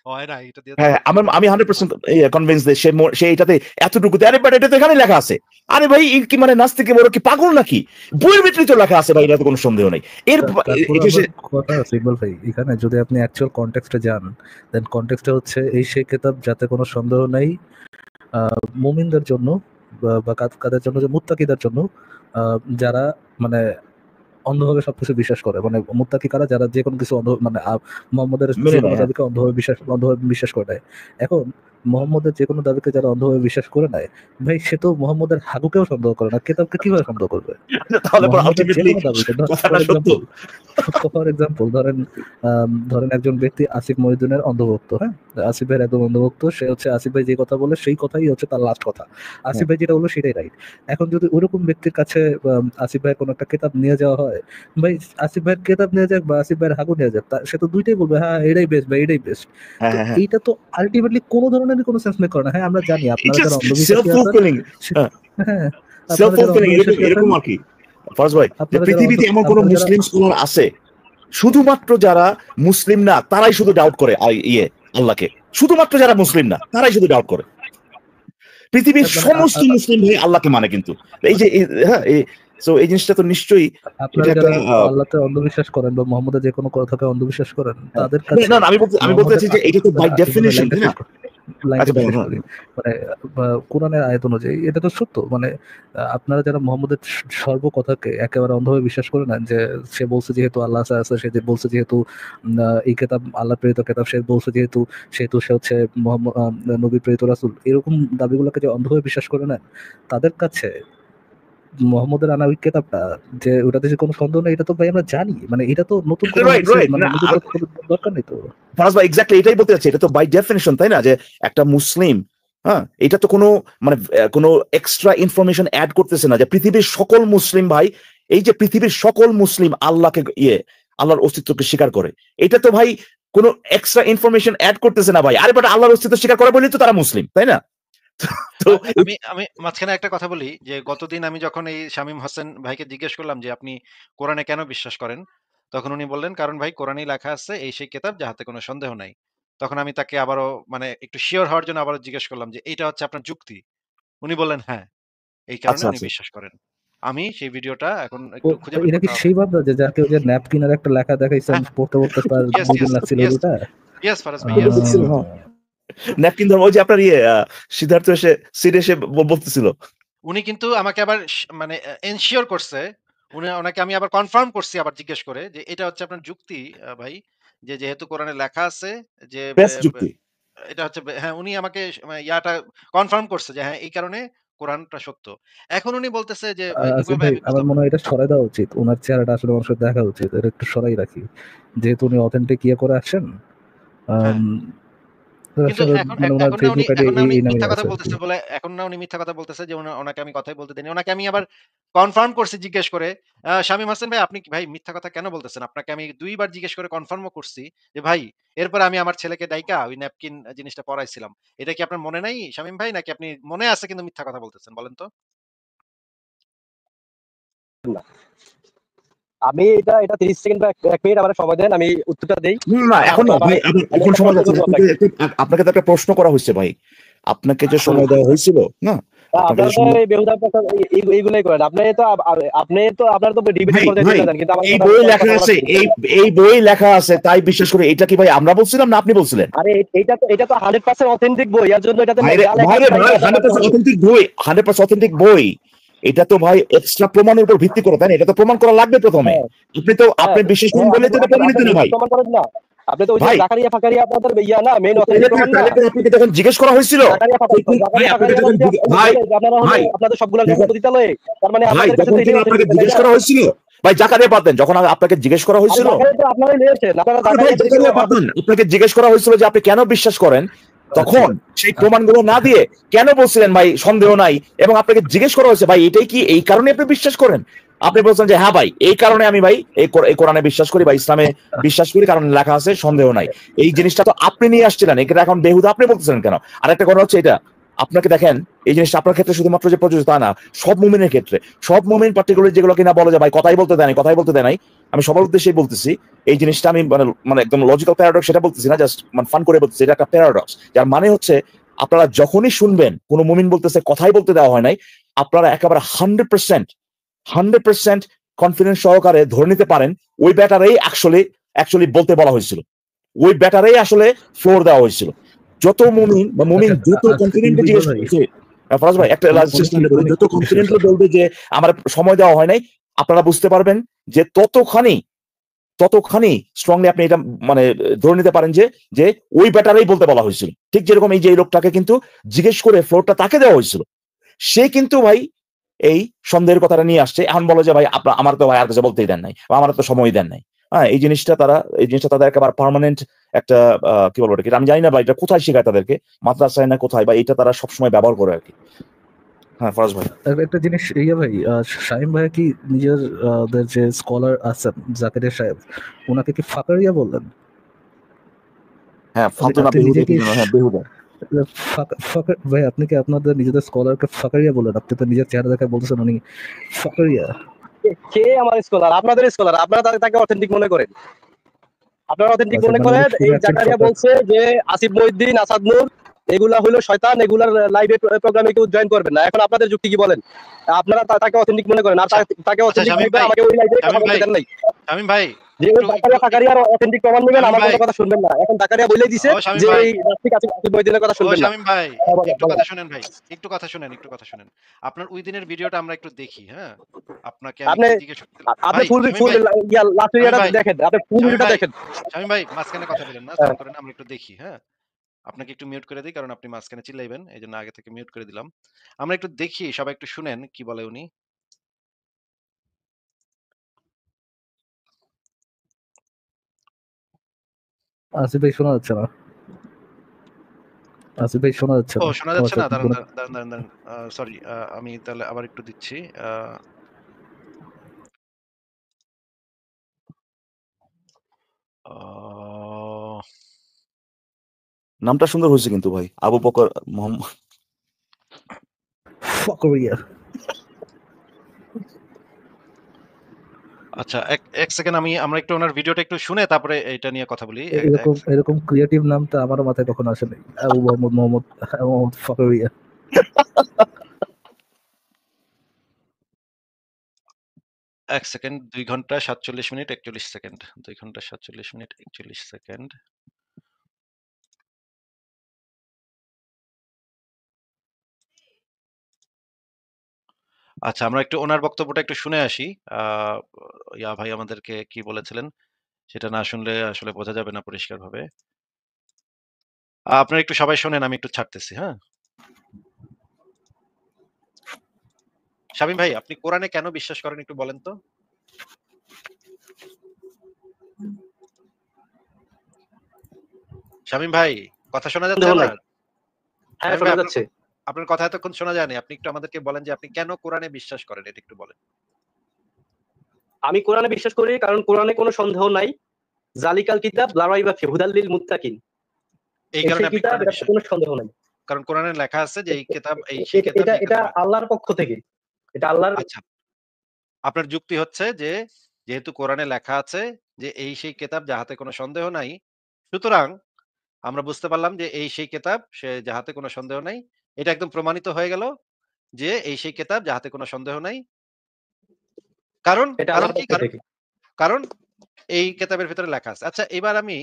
হয় না। এটা দিয়ে তো হ্যাঁ, আমি 100% কনভিন্স যে সে এটাতে এতটুকুতে, আরে বাট এটা তো এখানে লেখা আছে। আরে ভাই এই কি মানে নাস্তিকে বড় কি পাগল নাকি? বইয়ের ভিতরে তো লেখা আছে ভাই, এটা তো কোনো সন্দেহ নেই। এর তারপরে এটা আবার কথা আছে ইকবাল ভাই, এখানে যদি আপনি অ্যাকচুয়াল কনটেক্সটে যান, দেন কনটেক্সটটা হচ্ছে এই সেই কিতাব যাতে কোনো সন্দেহ নেই মুমিনদের জন্য বা কাদের জন্য, যে মুত্তাকিদের জন্য, যারা মানে অন্ধভাবে সবকিছু বিশ্বাস করে। মানে মুত্তাকি কারা, যারা যে কোনো কিছু মানে মুহাম্মদের মেনে যে কোনো নেয়, হ্যাঁ। দাবিকে অন্ধভাবে বিশ্বাস করে নেয়। এখন মুহাম্মদের যে কোনো দাবিকে যারা অন্ধভাবে বিশ্বাস করে নেয়, ভাই সে তো মুহাম্মদের হাগুকেও সন্দেহ করে না, কেতাবকে কিভাবে সন্দেহ করবে? তাহলে পর মুহাম্মদের যে আলটিমেটলি কোনো দাবিকে কথাটা সত্য। ফর এক্সাম্পল ধরেন একজন ব্যক্তি আসিফ মহিউদ্দিনের অন্ধভক্ত, হ্যাঁ, আসিফ ভাইয়ের একদম অন্ধভক্ত, সে হচ্ছে আসিফ ভাই যে কথা বলে সেই কথাই হচ্ছে তার লাস্ট কথা, আসিফ ভাই যেটা বললো সেটাই রাইট। এখন যদি ওইরকম ব্যক্তির কাছে আসিফ ভাইয়ের কোনো একটা কেতাব নিয়ে যাওয়া হয়, ভাই আসিফ ভাইয়ের কেতাব নিয়ে যাক বা আসিফ ভাইয়ের হাগু নিয়ে যাক, সে তো দুইটাই বলবে হ্যাঁ এটাই বেস্ট ভাই, এটাই বেস্ট। হ্যাঁ, তো হ্যাঁ, হ্যাঁ। এইটা তো আলটিমেটলি কোনো ধরনের কোনো সেন্স মেক করে না। হ্যাঁ আমরা জানি আপনারা এটা যারা সেলফ অন্ধবিশ্বাসী আছেন, ফুলফিলিং, হ্যাঁ হ্যাঁ, সেলফ আপনারা যারা ফুলফিলিং অন্ধবিশ্বাসী আছেন, এরকম আর কি। ফার্স্ট ভাই, যে আপনারা যারা পৃথিবীতে এমন কোন আপনারা যারা মুসলিম স্কলার আছে শুধুমাত্র যারা মুসলিম না তারাই শুধু ডাউট করে আল্লাহকে, শুধুমাত্র যারা মুসলিম না তারাই শুধু ডাউট করে। পৃথিবীর মানে সমস্ত মুসলিম ভাই আল্লাহকে মানে, কিন্তু এই যে হ্যাঁ, এই জিনিসটা তো নিশ্চয়ই আপনারা এটা একটা যারা আল্লাহতে অন্ধবিশ্বাস করেন বা মোহাম্মদের যে কোনো কথাকে অন্ধবিশ্বাস করেন, তাদের না কাছে না, আমি বলতে চাচ্ছি যে এটা তো বাই ডেফিনিশন, তাই না? আচ্ছা বলুন। করি মানে কোরআনের আয়াত অনুযায়ী এটা তো সত্য। মানে আপনারা যারা মোহাম্মদের সর্বকথাকে একেবারে অন্ধভাবে বিশ্বাস করে নেন, যে সে বলছে যেহেতু আল্লাহ আছে, সে যে বলছে যেহেতু এই কেতাব আল্লাহ প্রেরিত কেতাব, সে বলছে যেহেতু সেহেতু সে হচ্ছে মোহাম্মদ নবী প্রেরিত রাসূল, এরকম দাবিগুলোকে যে অন্ধভাবে বিশ্বাস করে নেন, তাদের কাছে মোহাম্মদের আনা ওই কেতাবটা যে ওটাতে যে কোনো সন্দেহ নেই, এটা তো ভাই আমরা জানি। মানে এটা তো নতুন করে রাইট রাইট, মানে নতুন করে দরকার নেই তো। ফারাজ ভাই এক্স্যাক্টলি এটাই বলতে চাচ্ছি, এটা তো বাই ডেফিনিশন, তাই না, যে একটা মুসলিম, হ্যাঁ, এটা তো কোনো মানে কোনো এক্সট্রা ইনফরমেশন অ্যাড করতেছে না যে পৃথিবীর সকল মুসলিম ভাই, এই যে পৃথিবীর সকল মুসলিম আল্লাহকে আল্লাহর অস্তিত্বকে স্বীকার করে, এটা তো ভাই কোনো এক্সট্রা ইনফরমেশন অ্যাড করতেছে না ভাই। আরে বাট আল্লাহর অস্তিত্ব স্বীকার করে বলেই তো তারা মুসলিম, তাই না? তো আমি মাঝখানে একটা কথা বলি যে গতদিন আমি যখন এই শামীম হোসেন ভাইকে জিজ্ঞেস করলাম যে আপনি কোরআনে কেন বিশ্বাস করেন, তখন উনি বললেন কারণ ভাই কোরআনেই লেখা আছে এই সেই কিতাব যাহাতে কোনো সন্দেহ নাই। তখন আমি তাকে আবারও মানে একটু শিওর হওয়ার জন্য আবারও জিজ্ঞেস করলাম যে এইটা হচ্ছে আপনার যুক্তি? উনি বললেন হ্যাঁ, এই কারণে আচ্ছা উনি আচ্ছা, বিশ্বাস করেন। আমি সেই ভিডিওটা এখন ও একটু খুঁজে বের এটা কি করতে হবে। সেই বান্দা যে যাকে ওই যে ন্যাপকিনের একটা লেখা দেখাইছেন, হ্যাঁ, পড়তে পড়তে তার ইয়েস, 2 দিন ইয়েস, লাগছিল ইয়েস, ওটা? ইয়েস ফারাজ ভাই, ওটা ইয়েস। দেখছিল, হ্যাঁ। ন্যাপকিন ধর্ম, ওই যে আপনার সিদ্ধার্থ এসে সিট এসে বলতেছিল। উনি কিন্তু আমাকে আবার মানে এনশিওর করছে। ওনাকে আমি আবার কনফার্ম করছি আবার জিজ্ঞেস করে যে, "এটা হচ্ছে আপনার যুক্তি ভাই? যে যেহেতু কোরআনে লেখা আছে যে বেস্ট যুক্তি। এটা হচ্ছে হ্যাঁ, উনি আমাকে মানে ইয়াটা কনফার্ম করছে যে হ্যাঁ, এই কারণে কোরআনটা সত্য। এখন উনি বলতেছে যে আসিফ কিভাবে ভাই আমি আমার বুঝতে মনে হয় এটা সরাই দেওয়া উচিত। উনার চেহারাটা আসলে মানুষের দেখা উচিত। এটা একটু সরাই রাখি। যেহেতু উনি অথেন্টিক করে আসছেন, হ্যাঁ। আম কিন্তু আসলে এখন মানে উনার এখন না উনি ফেসবুক আইডি এখন না উনি এই নামেই মিথ্যা কথা আছে আরকি। বলতেছে বলে এখন না উনি মিথ্যা কথা বলতেছে যে ওনাকে আমি কথাই বলতে দেইনি। ওনাকে আমি আবার কনফার্ম করছি জিজ্ঞেস করে। শামীম হোসেন ভাই আপনি কি ভাই মিথ্যা কথা কেন বলতেছেন? আপনাকে আমি ২ বার জিজ্ঞেস করে কনফার্মও করছি যে ভাই এরপরে আমি আমার ছেলেকে ডাইকা ওই ন্যাপকিন জিনিসটা পড়াইছিলাম। এটা কি আপনার মনে নাই শামীম ভাই? নাকি আপনি মনে আছে কিন্তু মিথ্যা কথা বলতেছেন বলেন তো? না। আমি এটা ৩০ সেকেন্ড বা ১ মিনিট আমার সময় দেন, আমি উত্তরটা দেই। না এখন না ভাই, আমি এখন একটা সময় প্রশ্ন যাচ্ছে করব না। আপনাকে। আপনাকে তো একটা প্রশ্ন করা হয়েছে ভাই, আপনাকে যে সময় দেওয়া হয়েছিল না, আপনাকে আপনারা যে তো সময়, এই বেহুদা কথা এইগুলাই করেন। আপনারা তো ডিবেটিং ভাই পর্যায়ে ভাই চলে যান। কিন্তু আমার এই কথা বই কথা লেখা বলা আছে, ঠিক এই না। এই বই লেখা আছে তাই বিশ্বাস করে, এটা কি ভাই আমরা বলছিলাম না আপনি বলছিলেন? আরে এটা তো 100% অথেন্টিক বই। এর জন্য এটাতে ভাইরে যা লেখা ভাইরে আছে তাই ভাই, কথা মানতে 100% হবে। অথেন্টিক বই, 100% অথেন্টিক বই। এটা তো ভাই এক্সট্রা প্রমাণের উপর ভিত্তি করে, তাই না? এটা তো প্রমাণ করা লাগবে প্রথমে। হ্যাঁ, আপনি হ্যাঁ, বিশ্বাস হ্যাঁ, করেন বলে তো এটা প্রমাণিত আপনি না নিজে ভাই। প্রমাণ করেন না। আপনি তো ওই যে ভাই জাকারিয়া ফাকারিয়া আপনাদের ইয়া না, মেইন অথেন্টিক প্রমাণ না। আপনাকে যখন জিজ্ঞেস করা হয়েছিল, ভাই আপনাকে যখন ভাই আপনারা হলো ভাই আপনাদের সবগুলা যখন বিশ্ববিদ্যালয়ে, তার মানে ভাই আপনাদের কাছে যখন তো এটাই আপনাকে অথেন্টিক, তাই জিজ্ঞেস না? করা হয়েছিল, ভাই জাকারিয়া বাদ দেন, যখন আপনাকে জিজ্ঞেস করা আর হয়েছিল, জাকারিয়া তো আপনারাই নিয়েছেন। আপনারা আরে ভাই জাকারিয়া থেকে জাকারিয়া বাদ দেন, আপনাকে জিজ্ঞেস করা হয়েছিল যে আপনি কেন বিশ্বাস করেন, আচ্ছা তখন সেই প্রমাণগুলো না দিয়ে কেন বলছিলেন ভাই সন্দেহ নাই, এবং আপনাকে জিজ্ঞেস করা হয়েছে ভাই এটাই কি এই কারণে আপনি বিশ্বাস করেন, আপনি বলছেন যে হ্যাঁ ভাই এই কারণে আমি ভাই এই কোরআনে বিশ্বাস করি বা ইসলামে বিশ্বাস করি, কারণ লেখা আছে সন্দেহ নাই। এই জিনিসটা তো আপনি নিয়ে আসছিলেন, এটা এখন বেহুদা আপনি বলতেছেন কেন? আর একটা কথা হচ্ছে এটা, আপনাকে দেখেন এই জিনিসটা আপনার ক্ষেত্রে শুধুমাত্র যে প্রযোজ্য তা না, সব মুমিনের ক্ষেত্রে, সব মুমিন পার্টিকুলার যেগুলো কিনা বলে যে ভাই কথাই বলতে দেয় নাই, কথাই বলতে দেয় নাই, আমি সবার উদ্দেশ্যেই বলতেছি এই জিনিসটা, আমি মানে একদম লজিক্যাল প্যারাডক্স সেটা বলতেছি না, জাস্ট মানে ফান করে বলতেছি, এটা একটা প্যারাডক্স, যার মানে হচ্ছে আপনারা যখনই শুনবেন কোন মুমিন বলতেছে কথাই বলতে দেওয়া হয় নাই, আপনারা একেবারে 100% কনফিডেন্স সহকারে ধরে নিতে পারেন ওই ব্যাটারেই অ্যাকচুয়ালি বলতে বলা হয়েছিল, ওই ব্যাটারেই আসলে ফ্লোর দেওয়া হয়েছিল। যত মুমিন বা মুমিন আচ্ছা যত কনফিডেন্ট জিজ্ঞেস ভাই করছে, ফরাজ ভাই একটা উনি শেষ কি লাইনে বলি, উনি যত কনফিডেন্টলি বলবে যে আমার সময় দেওয়া হয় নাই, আপনারা বুঝতে পারবেন যে ততখানি স্ট্রংলি আপনি এটা মানে ধরে নিতে পারেন যে ওই ব্যাটারেই বলতে বলা হয়েছিল। ঠিক যেরকম এই যে এই লোকটাকে কিন্তু জিজ্ঞেস করে ফ্লোরটা তাকে দেওয়া হয়েছিল, সে কিন্তু ভাই এই সন্দেহের কথাটা নিয়ে আসছে। এখন বলে যে ভাই আপনার আমার তো ভাই আর কিছু বলতেই দেন নাই বা আমার তো সময় দেন নাই। হ্যাঁ, এই জিনিসটা তাদের একেবারে পার্মানেন্ট একটা কি বলবো এটা, আমি জানি না ভাই এটা কোথায় শেখায় তাদেরকে, মাদ্রাসায় না কোথায়, বা এটা তারা সবসময় ব্যবহার করে আর কি। হ্যাঁ ফরাজ ভাই। একটা জিনিস ইয়া ভাই, শাহিম ভাই কি নিজের ওদের যে স্কলার আছেন জাকির সাহেব, ওনাকে কি ফাকারিয়া বললেন? হ্যাঁ ফালতু না আপনি বেহুদা নিজে কি কি যেন, হ্যাঁ বেহুদা। ভাই আপনি কি আপনাদের নিজেদের স্কলারকে ফাকারিয়া বলেন? আপনি তো নিজের চেহারা দেখে বলতেছেন উনি ফাকারিয়া। কে আমার স্কলার? আপনাদের স্কলার, আপনারা তাকে অথেন্টিক মনে করেন। আপনারা অথেন্টিক আচ্ছা, মনে মানে করেন। উনি শুধু এই একজন জাকারিয়া ফাকার। বলছে যে আসিফ মহিউদ্দিন, আসাদ নূর এগুলা হলো শয়তান, এগুলার লাইভে প্রোগ্রামে কেউ জয়েন করবেন না। এখন আপনাদের যুক্তি কি বলেন? আপনারা তাকে অথেন্টিক মনে করেন, আর আচ্ছা তাকে আচ্ছা অথেন্টিক শামীম ভাইবা ভাই, আমাকে ওই লাইভে কথা শামীম বলতে ভাই, দেন নাই। শামীম ভাই, যে একটু একটু জাকারিয়ার অথেন্টিক প্রমাণ নেবেন, শামীম আমার ভাই, কোনো কথা শুনবেন না। এখন জাকারিয়া বলেই দিছে ও শামীম যে ভাই, এই নাস্তিক আসিফ মহিউদ্দিনের কথা ও শুনবেন না। শামীম ভাই, হ্যাঁ, বলেন, একটু বলেন। কথা শুনেন ভাই, একটু কথা শুনেন, একটু কথা শুনেন। আপনার ওই দিনের ভিডিওটা আমরা একটু দেখি, হ্যাঁ? আপনাকে আমি আপনি কি জিজ্ঞেস করছিলাম আপনি ভাই, ফুল শামীম ফুল ভাই, লাস্ট শামীম ইয়ারটা ভাই, দেখেন, আপনি ফুল শামীম ভিডিওটা ভাই, দেখেন। শামীম ভাই, মাঝখানে কথা বলেন না, হ্যাঁ, স্টপ করেন, আমরা একটু দেখি, হ্যাঁ? আপনাকে একটু মিউট করে দিই, কারণ আপনি মাঝখানে চিল্লাইবেন, এইজন্য আগে থেকে মিউট করে দিলাম। আমরা একটু দেখি, সবাই একটু শুনেন কি বলে উনি। আসিফ ভাই শোনা যাচ্ছে না, আসিফ ভাই শোনা যাচ্ছে ও না। শোনা ও যাচ্ছে আচ্ছা, না? দাঁড়ান, দাঁড়ান, দাঁড়ান, দাঁড়ান, দাঁড়ান। সরি, আমি তাহলে আবার একটু দিচ্ছি। আ আ নামটা সুন্দর হয়েছে কিন্তু ভাই, আবু বকর মোহাম্মদ। ফাকারিয়া। আচ্ছা, এক সেকেন্ড, আমরা একটু ওনার ভিডিওটা একটু শুনে তারপরে এটা নিয়ে কথা বলি। এক এরকম সেকেন্ড। এরকম ক্রিয়েটিভ নামটা আমারও মাথায় কখনো আসে নাই। আবু মোহাম্মদ ফাকারিয়া। এক সেকেন্ড, ২ ঘন্টা ৪৭ মিনিট ৪১ সেকেন্ড। ২ ঘন্টা ৪৭ মিনিট ৪১ সেকেন্ড। আচ্ছা, আমরা একটু ওনার বক্তব্যটা একটু শুনে আসি। আ ইয়া ভাই আমাদেরকে কি বলেছিলেন, সেটা না শুনলে আসলে বোঝা যাবে না পরিষ্কারভাবে। আপনারা একটু সবাই শোনেন, আমি একটু ছাড়তেছি, হ্যাঁ? শামীম ভাই, আপনি কোরআনে কেন বিশ্বাস করেন একটু বলেন তো? শামীম ভাই, কথা শোনা যাচ্ছে সন্দেহ নাই। আমার? হ্যাঁ, শামীম ভাই, শোনা যাচ্ছে। আপনার কথা এতক্ষণ শোনা যায়নি। আপনি একটু আমাদেরকে বলেন যে আপনি কেন কোরআনে বিশ্বাস করেন? এটা একটু বলেন। আমি কোরআনে বিশ্বাস করি কারণ কোরআনে কোনো সন্দেহ নাই। জালিকাল কিতাব লা রাইবা ফিহি হুদাল লিল মুত্তাকিন। এই এই কারণে সেই আপনি কিতাব, কোরআনে এটাতে বিশ্বাস, কোনো সন্দেহ নাই। কারণ কোরআনে লেখা আছে যে এই কিতাব, এই সেই কিতাব এটা যে এটা কিতাবে। আল্লাহর পক্ষ থেকে। এটা আল্লাহর। আচ্ছা, আপনার যুক্তি হচ্ছে যে যেহেতু কোরআনে লেখা আছে যে এই সেই কিতাব যাহাতে কোনো সন্দেহ নাই, সুতরাং আমরা বুঝতে পারলাম যে এই সেই কিতাব সে যাহাতে কোনো সন্দেহ নাই। এটা একদম প্রমাণিত হয়ে গেল যে এই সেই কিতাব যাহাতে কোনো সন্দেহ নাই। কারণ, এটা কারণ আল্লাহর কি? পক্ষ কারণ, থেকে। কারণ এই কিতাবের ভিতরে লেখা আছে। আচ্ছা, এবার আমি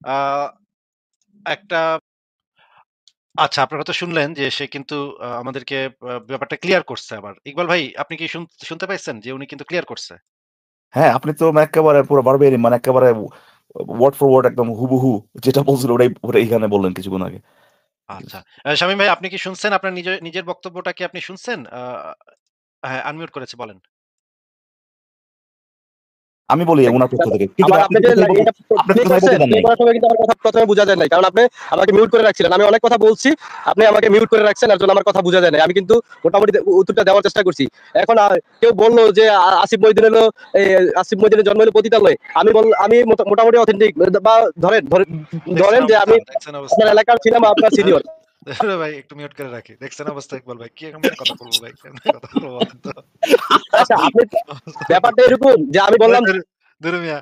আ একটা, আচ্ছা, আপনারা তো শুনলেন যে সে কিন্তু আমাদেরকে ব্যাপারটা ক্লিয়ার করছে আবার। ইকবাল ভাই, আপনি কি শুনতে পাইছেন যে উনি কিন্তু ক্লিয়ার করছে? হ্যাঁ আপনি তো একেবারে পুরো বারবেরি, মানে একেবারে ওয়ার্ড ফর ওয়ার্ড একদম হুবহু যেটা বলছিল ওটাই এখানে বললেন কিছুক্ষণ আগে। আচ্ছা। শামীম ভাই, আপনি কি শুনছেন? আপনার নিজের বক্তব্যটা কি আপনি শুনছেন? হ্যাঁ, আনমিউট করেছে, বলেন। আমি বলি ওনার পক্ষ থেকে, কিন্তু আবার ভাই আপনি যে এটা আপনি তো প্লে কথাই বলতে করছেন, দেন প্লে নাই। করার সময় কিন্তু আমার কথা প্রথমে বোঝা যায় নাই। কারণ আপনি আমাকে মিউট করে রাখছিলেন। আমি অনেক কথা বলছি, আপনি আমাকে মিউট করে রাখছেন, এর জন্য আমার কথা বোঝা যায় নাই। আমি কিন্তু মোটামুটি উত্তরটা দেওয়ার চেষ্টা করছি। এখন কেউ বলল যে আসিফ মহিউদ্দিন হলো আসিফ মহিউদ্দিনের জন্ম হলো পতিতালয়ে। আমি মোটামুটি অথেন্টিক, বা ধরেন দেখছেন যে অবস্থা, আমি দেখছেন অবস্থা। আপনার এলাকার ছিলাম, আপনার সিনিয়র। আরে ভাই, একটু মিউট করে রাখি। দেখছেন অবস্থা ইকবাল ভাই। কেমনে কথা বলবো ভাই? কেমনে কথা বলবো বলেন তো? আচ্ছা, আপনি ব্যাপারটা এরকম যে আমি ভাই বললাম ধুরু মিয়া।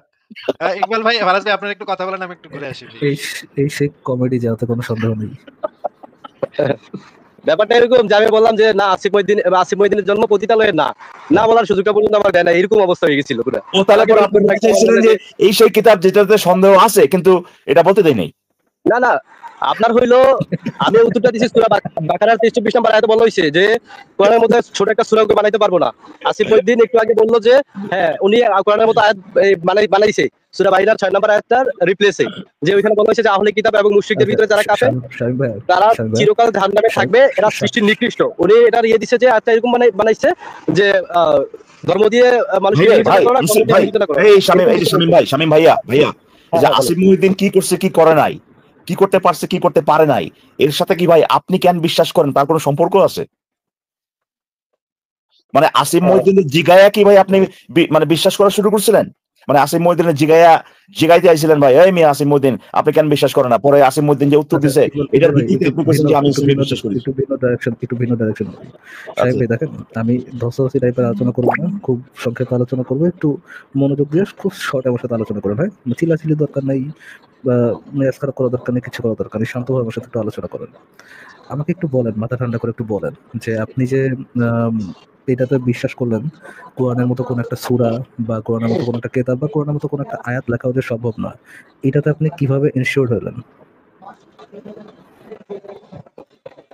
ইকবাল ভাই, ফারাজ ভাই, আপনারা একটু কথা বলেন, আমি একটু ঘুরে আসি ভাই। এই সেই কমেডি যাতে কোনো সন্দেহ নেই। ব্যাপারটা এরকম যে আমি বললাম যে না, আসিফ মহিউদ্দিনের জন্ম পতিতালয়ে না। না বলার সুযোগটা পর্যন্ত আমার দেয় না। এরকম অবস্থা হয়ে গেছিল পুরো। ও তাহলে আমাকে পরে মিউট আপনি করে বলতে রাখছে, আমার চাইছিলেন বলে যে যে এই সেই কিতাব যেটাতে সন্দেহ আছে কিন্তু এটা বলতে দেয় নাই। না, না, আপনার হইলো, আমি উত্তরটা দিচ্ছি সূরা বাকারার 23-24 নম্বর আয়াতে বলা হয়েছে যে কোরআনের মধ্যে ছোট একটা সূরা বানাইতে পারবো না। আসিফ মহিউদ্দিন একটু আগে বললো যে হ্যাঁ উনি কোরআনের মতো আয়াত বানাইছে সূরা বাইরার 6 নম্বর আয়াতটার রিপ্লেসে, যে ওইখানে বলা হয়েছে যে আহলে কিতাব এবং মুশরিকদের ভিতরে যারা কাফের শামীম ভাই, তারা শামীম ভাই, চিরকাল জাহান্নামে থাকবে, এরা সৃষ্টির নিকৃষ্ট। উনি এটার ইয়ে দিচ্ছে যে আচ্ছা এরকম বানাইছে যে ধর্ম দিয়ে মানুষকে ভাই বিভক্ত ভাই করা, আসিফ ধর্ম দিয়ে ভাই, বিভক্ত করা। এই শামীম ভাই, শামীম ভাইয়া ভাইয়া, হ্যাঁ, যে হ্যাঁ, বলেন। আসিফ মহিউদ্দিন কি করছে কি করে নাই, কি করতে পারছে কি করতে পারে নাই, এর সাথে কি ভাই আপনি কেন বিশ্বাস করেন তার কোনো সম্পর্ক আছে? মানে আসিফ মহিউদ্দিনের জিগায়া কি ভাই আপনি মানে বিশ্বাস করা শুরু করছিলেন? মানে আসিফ মহিউদ্দিনের জিগাইতে আইছিলেন ভাই, এই মিয়া আসিফ মহিউদ্দিন আপনি কেন বিশ্বাস করেন না? পরে আসিফ মহিউদ্দিন যে উত্তর দিছে এটার ভিত্তিতে আপনি বলছেন যে আমি ইসলামে বিশ্বাস করি। একটু ভিন্ন ডাইরেকশন সাহেব ভাই। দেখেন, আমি ধসাধসি টাইপের আলোচনা করবো না, খুব সংক্ষেপে আলোচনা করবো, একটু মনোযোগ দিয়ে খুব শর্ট আমার সাথে আলোচনা করেন। ভাই চিল্লাচিল্লি দরকার নাই, বা মেয়াজ খারাপ করা দরকার নেই, কিছু করা দরকার নেই, শান্তভাবে আমার সাথে একটু আলোচনা করেন। আমাকে একটু বলেন, মাথা ঠান্ডা করে একটু বলেন যে আপনি যে এটাতে বিশ্বাস করলেন কোরআনের মতো কোন একটা সূরা বা কোরআনের মতো কোন একটা কিতাব বা কোরআনের মতো কোন একটা আয়াত লেখা ওদের সম্ভব না, এটাতে আপনি কিভাবে ইনশিওর হলেন?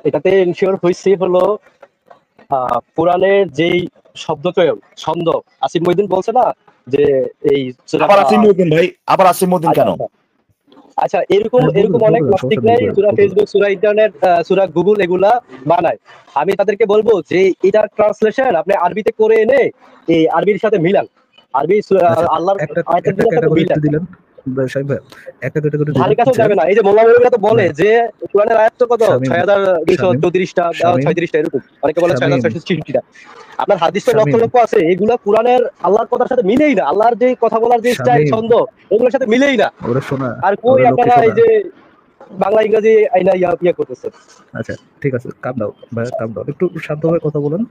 এটাতে ইনশিওর হইছি হলো পুরাণের যেই শব্দচয়ন ছন্দ, আসিফ মহিউদ্দিন বলছে না যে এই আবার আসিফ মহিউদ্দিন ভাই, আবার আসিফ মহিউদ্দিন কেন? আচ্ছা এরকম হ্যাঁ, এরকম বলুন, অনেক বলুন, নাস্তিক সমস্যা নাই, নেই, সুরা বলুন। ফেসবুক, সুরা ইন্টারনেট, সুরা গুগল এগুলা বানায়। আমি তাদেরকে বলবো যে এটার ট্রান্সলেশন আপনি আরবিতে করে এনে এই আরবির সাথে মিলান, আরবি আচ্ছা, আল্লাহর একটা আয়াতগুলোর সাথে ক্যাটাগরি মিলান। একটু দিলেন শাহিন ভাই, একটা ক্যাটাগরি ধারে দিলেন কাছেও যে যাবে না। এই যে মোল্লা মৌলভীরা তো বলে ভাই, যে কোরআনের আয়াত তো কত শামীম, 6234টা শামীম, 36টা এরকম, অনেকে বলে শামীম, 6660টা। আপনার হাদিস তো লক্ষ শামীম, লক্ষ আছে, এগুলা কোরআনের আল্লাহর কথার সাথে মিলেই না, আল্লাহর যে কথা বলার যে স্টাইল শামীম, ছন্দ এগুলোর সাথে মিলেই না। ওরা শোনা, আর কই ওরা লক্ষ্মী আপনারা এই শোনা। যে বাংলা ইংরেজি আইনা ইয়া করতেছে। আচ্ছা, ঠিক আছে, কাম ডাউন ভাই, কাম ডাউন, একটু শান্তভাবে কথা বলেন।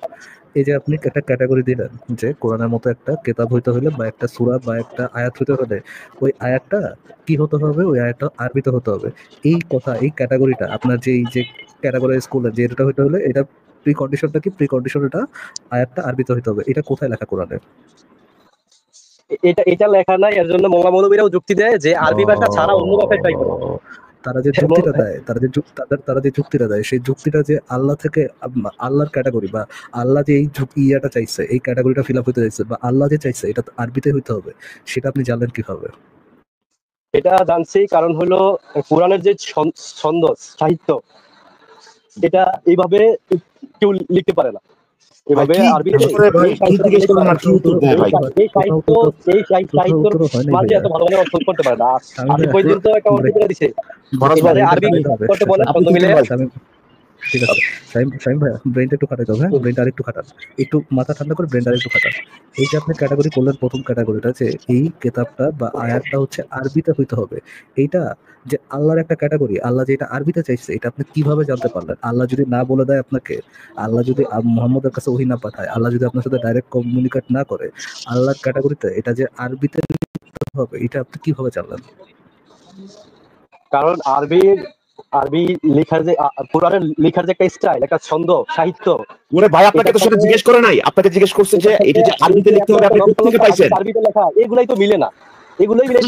এই যে আপনি একটা ক্যাটাগরি দিলেন যে কোরআনের মতো একটা কেতাব হইতে হলে বা একটা সূরা বা একটা আয়াত হইতে হলে ওই আয়াতটা কি হতে হবে, ওই আয়াতটা আরবিতে হতে হবে। এই কথা, এই ক্যাটাগরিটা আপনার যে এই যে ক্যাটাগরাইজ করলেন যে এটা হইতে হলে এটা প্রি কন্ডিশনটা কি, প্রি কন্ডিশন এটা আয়াতটা আরবিতে হইতে হবে, এটা কোথায় লেখা কোরআনে? এটা এটা লেখা নাই, এর জন্য মোল্লা মৌলভীরাও যুক্তি দেয় যে আরবি ভাষা ছাড়া অন্য ভাষায় ট্রাই করো। তারা যে যুক্তিটা দেয়, তারা যে যুক্তিটা দেয়, সেই যুক্তিটা যে আল্লাহ থেকে আল্লাহর ক্যাটাগরি বা আল্লাহ যে এই ইয়াটা চাইছে, এই ক্যাটাগরিটা ফিল আপ হতে চাইছে বা আল্লাহ যে চাইছে এটা আরবিতে হইতে হবে, সেটা আপনি জানলেন কিভাবে? এটা জানছি কারণ হলো কোরআনের যে ছন্দ সাহিত্য, এটা এইভাবে কেউ লিখতে পারে না। এভাবে কি আরবি জিজ্ঞেস করে ভাই, কি জিজ্ঞেস করেন আর কি উত্তর দেয় ভাই? এই সাহিত্যর মাঝে এত ভালো ভালো অর্থ করতে পারে না। আরবি কয়দিন তো একটা অর্থ করে দিছে, এবারে আরবি করতে বলে ছন্দ মিলে। ঠিক আছে শাহিম ভাই, ব্রেনটা একটু খাটাতে হবে, হ্যাঁ, ব্রেনটা আরেকটু খাটান, একটু মাথা ঠান্ডা করে ব্রেনটা আরেকটু খাটান। এই যে আপনি ক্যাটাগরি করলেন, প্রথম ক্যাটাগরিটা যে এই কেতাবটা বা আয়াতটা হচ্ছে আরবিতে হইতে হবে, এইটা যে আল্লাহর একটা ক্যাটাগরি, আল্লাহ যে এটা আরবিতে চাইছে, এটা আপনি কিভাবে জানতে পারলেন? আল্লাহ যদি না বলে দেয় আপনাকে, আল্লাহ যদি মুহাম্মদের কাছে ওহী না পাঠায়, আল্লাহ যদি আপনার সাথে ডাইরেক্ট কমিউনিকেট না করে, আল্লাহর ক্যাটাগরিতে এটা যে আরবিতে হবে, এটা আপনি কিভাবে জানলেন? কারণ আরবি লেখার যে কোরআনের লেখার যে একটা স্টাইল, একটা ছন্দ সাহিত্য। ওরে ভাই, আপনাকে তো সেটা জিজ্ঞেস করে নাই, আপনাকে জিজ্ঞেস করছে যে এটা যে আরবিতে লিখতে হবে আপনি কোথা থেকে পাইছেন? আরবিতে লেখা এগুলাই তো মিলে না, এগুলাই মিলে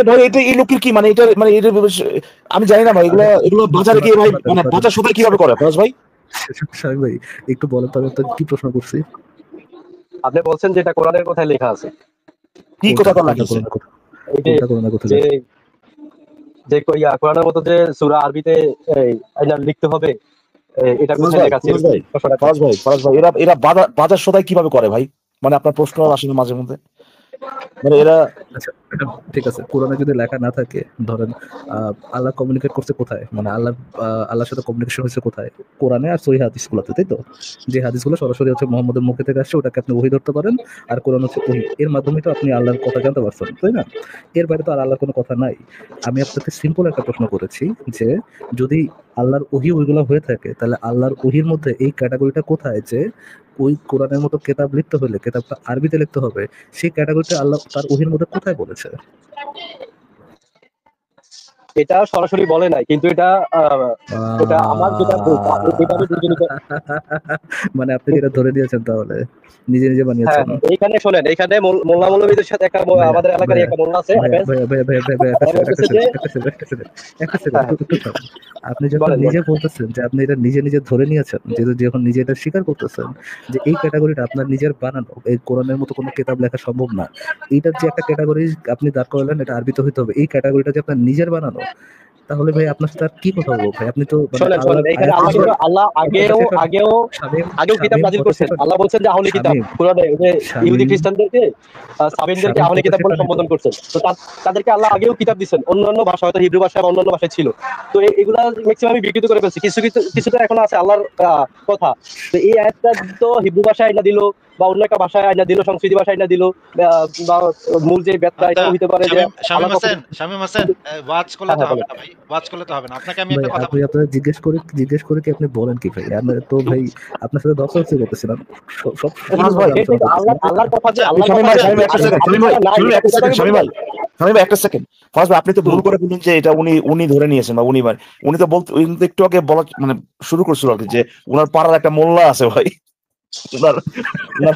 ভাই এটা এই লোকের কি মানে, এটা মানে এটা আমি জানি না ভাই, এগুলো বাজারে কি ভাই, মানে বাজার সবাই কিভাবে করে ফরাজ ভাই? শাহিম ভাই একটু বলেন তো, আমি তো কি প্রশ্ন করছি? আপনি বলছেন যে এটা কোরআনের কথায় লেখা আছে, কি কথা বলা হয়েছে? যে যে কোরআনের মতো যে সূরা আরবিতে লিখতে হবে, এটা কোথায় লেখা আছে? ফরাজ ভাই এরা বাজার সদাই কিভাবে করে ভাই? মানে আপনার প্রশ্ন আসে না মাঝে মধ্যে, মানে এরা। আচ্ছা, ঠিক আছে, কোরআনে যদি লেখা না থাকে, ধরেন আল্লাহ কমিউনিকেট করছে কোথায়, মানে আল্লাহর সাথে কমিউনিকেশন হচ্ছে কোথায়? কোরআনে আর সহিহ হাদিসগুলোতে, তাই তো? যে হাদিসগুলো সরাসরি হচ্ছে মুহাম্মদের মুখে থেকে আসছে, ওটাকে আপনি ওহী ধরতে পারেন, আর কোরআন হচ্ছে ওহী, এর মাধ্যমে তো আপনি আল্লাহর কথা জানতে পারছেন, তাই না? এর বাইরে তো আর আল্লাহর কোনো কথা নাই। আমি আপনাকে সিম্পল একটা প্রশ্ন করেছি যে যদি আল্লাহর ওহী ওইগুলো হয়ে থাকে, তাহলে আল্লাহর ওহীর মধ্যে এই ক্যাটাগরিটা কোথায় যে ওই কোরআনের মতো কেতাব লিখতে হলে কেতাবটা আরবিতে লিখতে হবে, সেই ক্যাটাগরিটা আল্লাহ তার ওহীর মধ্যে কোথায় বলেছে? এটা সরাসরি বলে নাই, কিন্তু এটা এটা আমার যেটা এটা আমি বুঝে নিতে। মানে আপনি কি এটা ধরে দিয়েছেন তাহলে, নিজে নিজে হ্যাঁ, বানিয়েছেন? এইখানে শোনেন, এইখানে মোল্লা মৌলবীদের সাথে একটা ভাইয়া আমাদের এলাকারই ভাইয়া একটা মোল্লা আছে ভাইয়া হাফেজ। ভাইয়া ভাইয়া ভাইয়া ভাইয়া ভাইয়া, একটা ও সেকেন্ড, একটা বলতেছে যে সেকেন্ড, একটা সেকেন্ড, একটা সেকেন্ড, একটা সেকেন্ড, হ্যাঁ একটু হ্যাঁ, একটু থামুন। আপনি যখন বলেন নিজে বলেন। বলতেছেন যে আপনি এটা নিজে নিজে ধরে নিয়েছেন, যখন নিজে এটা স্বীকার করতেছেন যে এই ক্যাটাগরিটা আপনার নিজের বানানো, এই কোরআনের মতো কোনো কিতাব লেখা সম্ভব না, এইটার যে একটা ক্যাটাগরি আপনি দাঁড় করালেন, এটা আরবিতে হইতে হবে, এই ক্যাটাগরিটা যে আপনার নিজের বানানো, তাহলে ভাই আপনার সাথে আর কি কথা বলবো ভাই? আপনি তো মানে শোনেন শোনেন, আল্লাহর এইখানে আয়াত আল্লাহ থেকে কিন্তু আল্লাহ আগেও একটা আগেও শামীম আগেও কিতাব শামীম নাজিল কথা করছেন। শেখেন। আল্লাহ বলছেন যে আহলি কিতাব, শামীম কোরআনে ওই যে ইহুদি শামীম খ্রিস্টানদেরকে সাবিনদেরকে শামীম আহলি কথা কিতাব বলে শেখান তো। সম্বোধন করছেন। তো তাদেরকে আল্লাহ আগেও কিতাব দিচ্ছেন, অন্যান্য ভাষা, হয়তো হিব্রু ভাষা বা অন্যান্য ভাষায় ছিল। তো এগুলা ম্যাক্সিমাম বিকৃত করে ফেলছে, কিছু কিছু কিছু তো এখন আছে আল্লাহর কথা। তো এই আয়াতটা তো হিব্রু ভাষায় আইনা দিল, বা অন্য একটা ভাষায় আইনা দিল, সংস্কৃতি ভাষায় আইনা দিল, বা মূল যে ব্যাখ্যা আচ্ছা, এটাও হইতে পারে যে শামীম আল্লাহ কখনো। হোসেন, ওয়াচ করলে হ্যাঁ তো হ্যাঁ, হবে বলেন। না ভাই। ওয়াচ করলে তো হবে না। আপনাকে আমি ভাই একটা কথা আপনি বলি। আপনারা জিজ্ঞেস করে কি আপনি বলেন কি ভাই? আমরা তো ভাই আপনার সাথে দর্শকছি করতেছিলাম, সব ফরাজ সুন্দরভাবে ভাই, আলোচনা সেটাই তো, করতেছিলাম, তাই না? আল্লাহর কথা যে আচ্ছা, আল্লাহর শামীম কথা ভাই, যে শামীম ভাই, একটা আগে সেকেন্ড, আগে শামীম ভাই, ছাড়া নাই, শামীম ভাই, এটা একটা এটা তো সেকেন্ড, আগে শামীম বলবেন। ভাই, শামীম ভাই, একটা সেকেন্ড। ফরাজ ভাই, আপনি তো ভুল হুম। করে বললেন যে এটা উনি ধরে নিয়েছেন, বা উনি তো বলতে, উনি তো একটু আগে বলা মানে শুরু করছিল আর কি, যে উনার পাড়ার একটা মোল্লা আছে ভাই, উনার উনার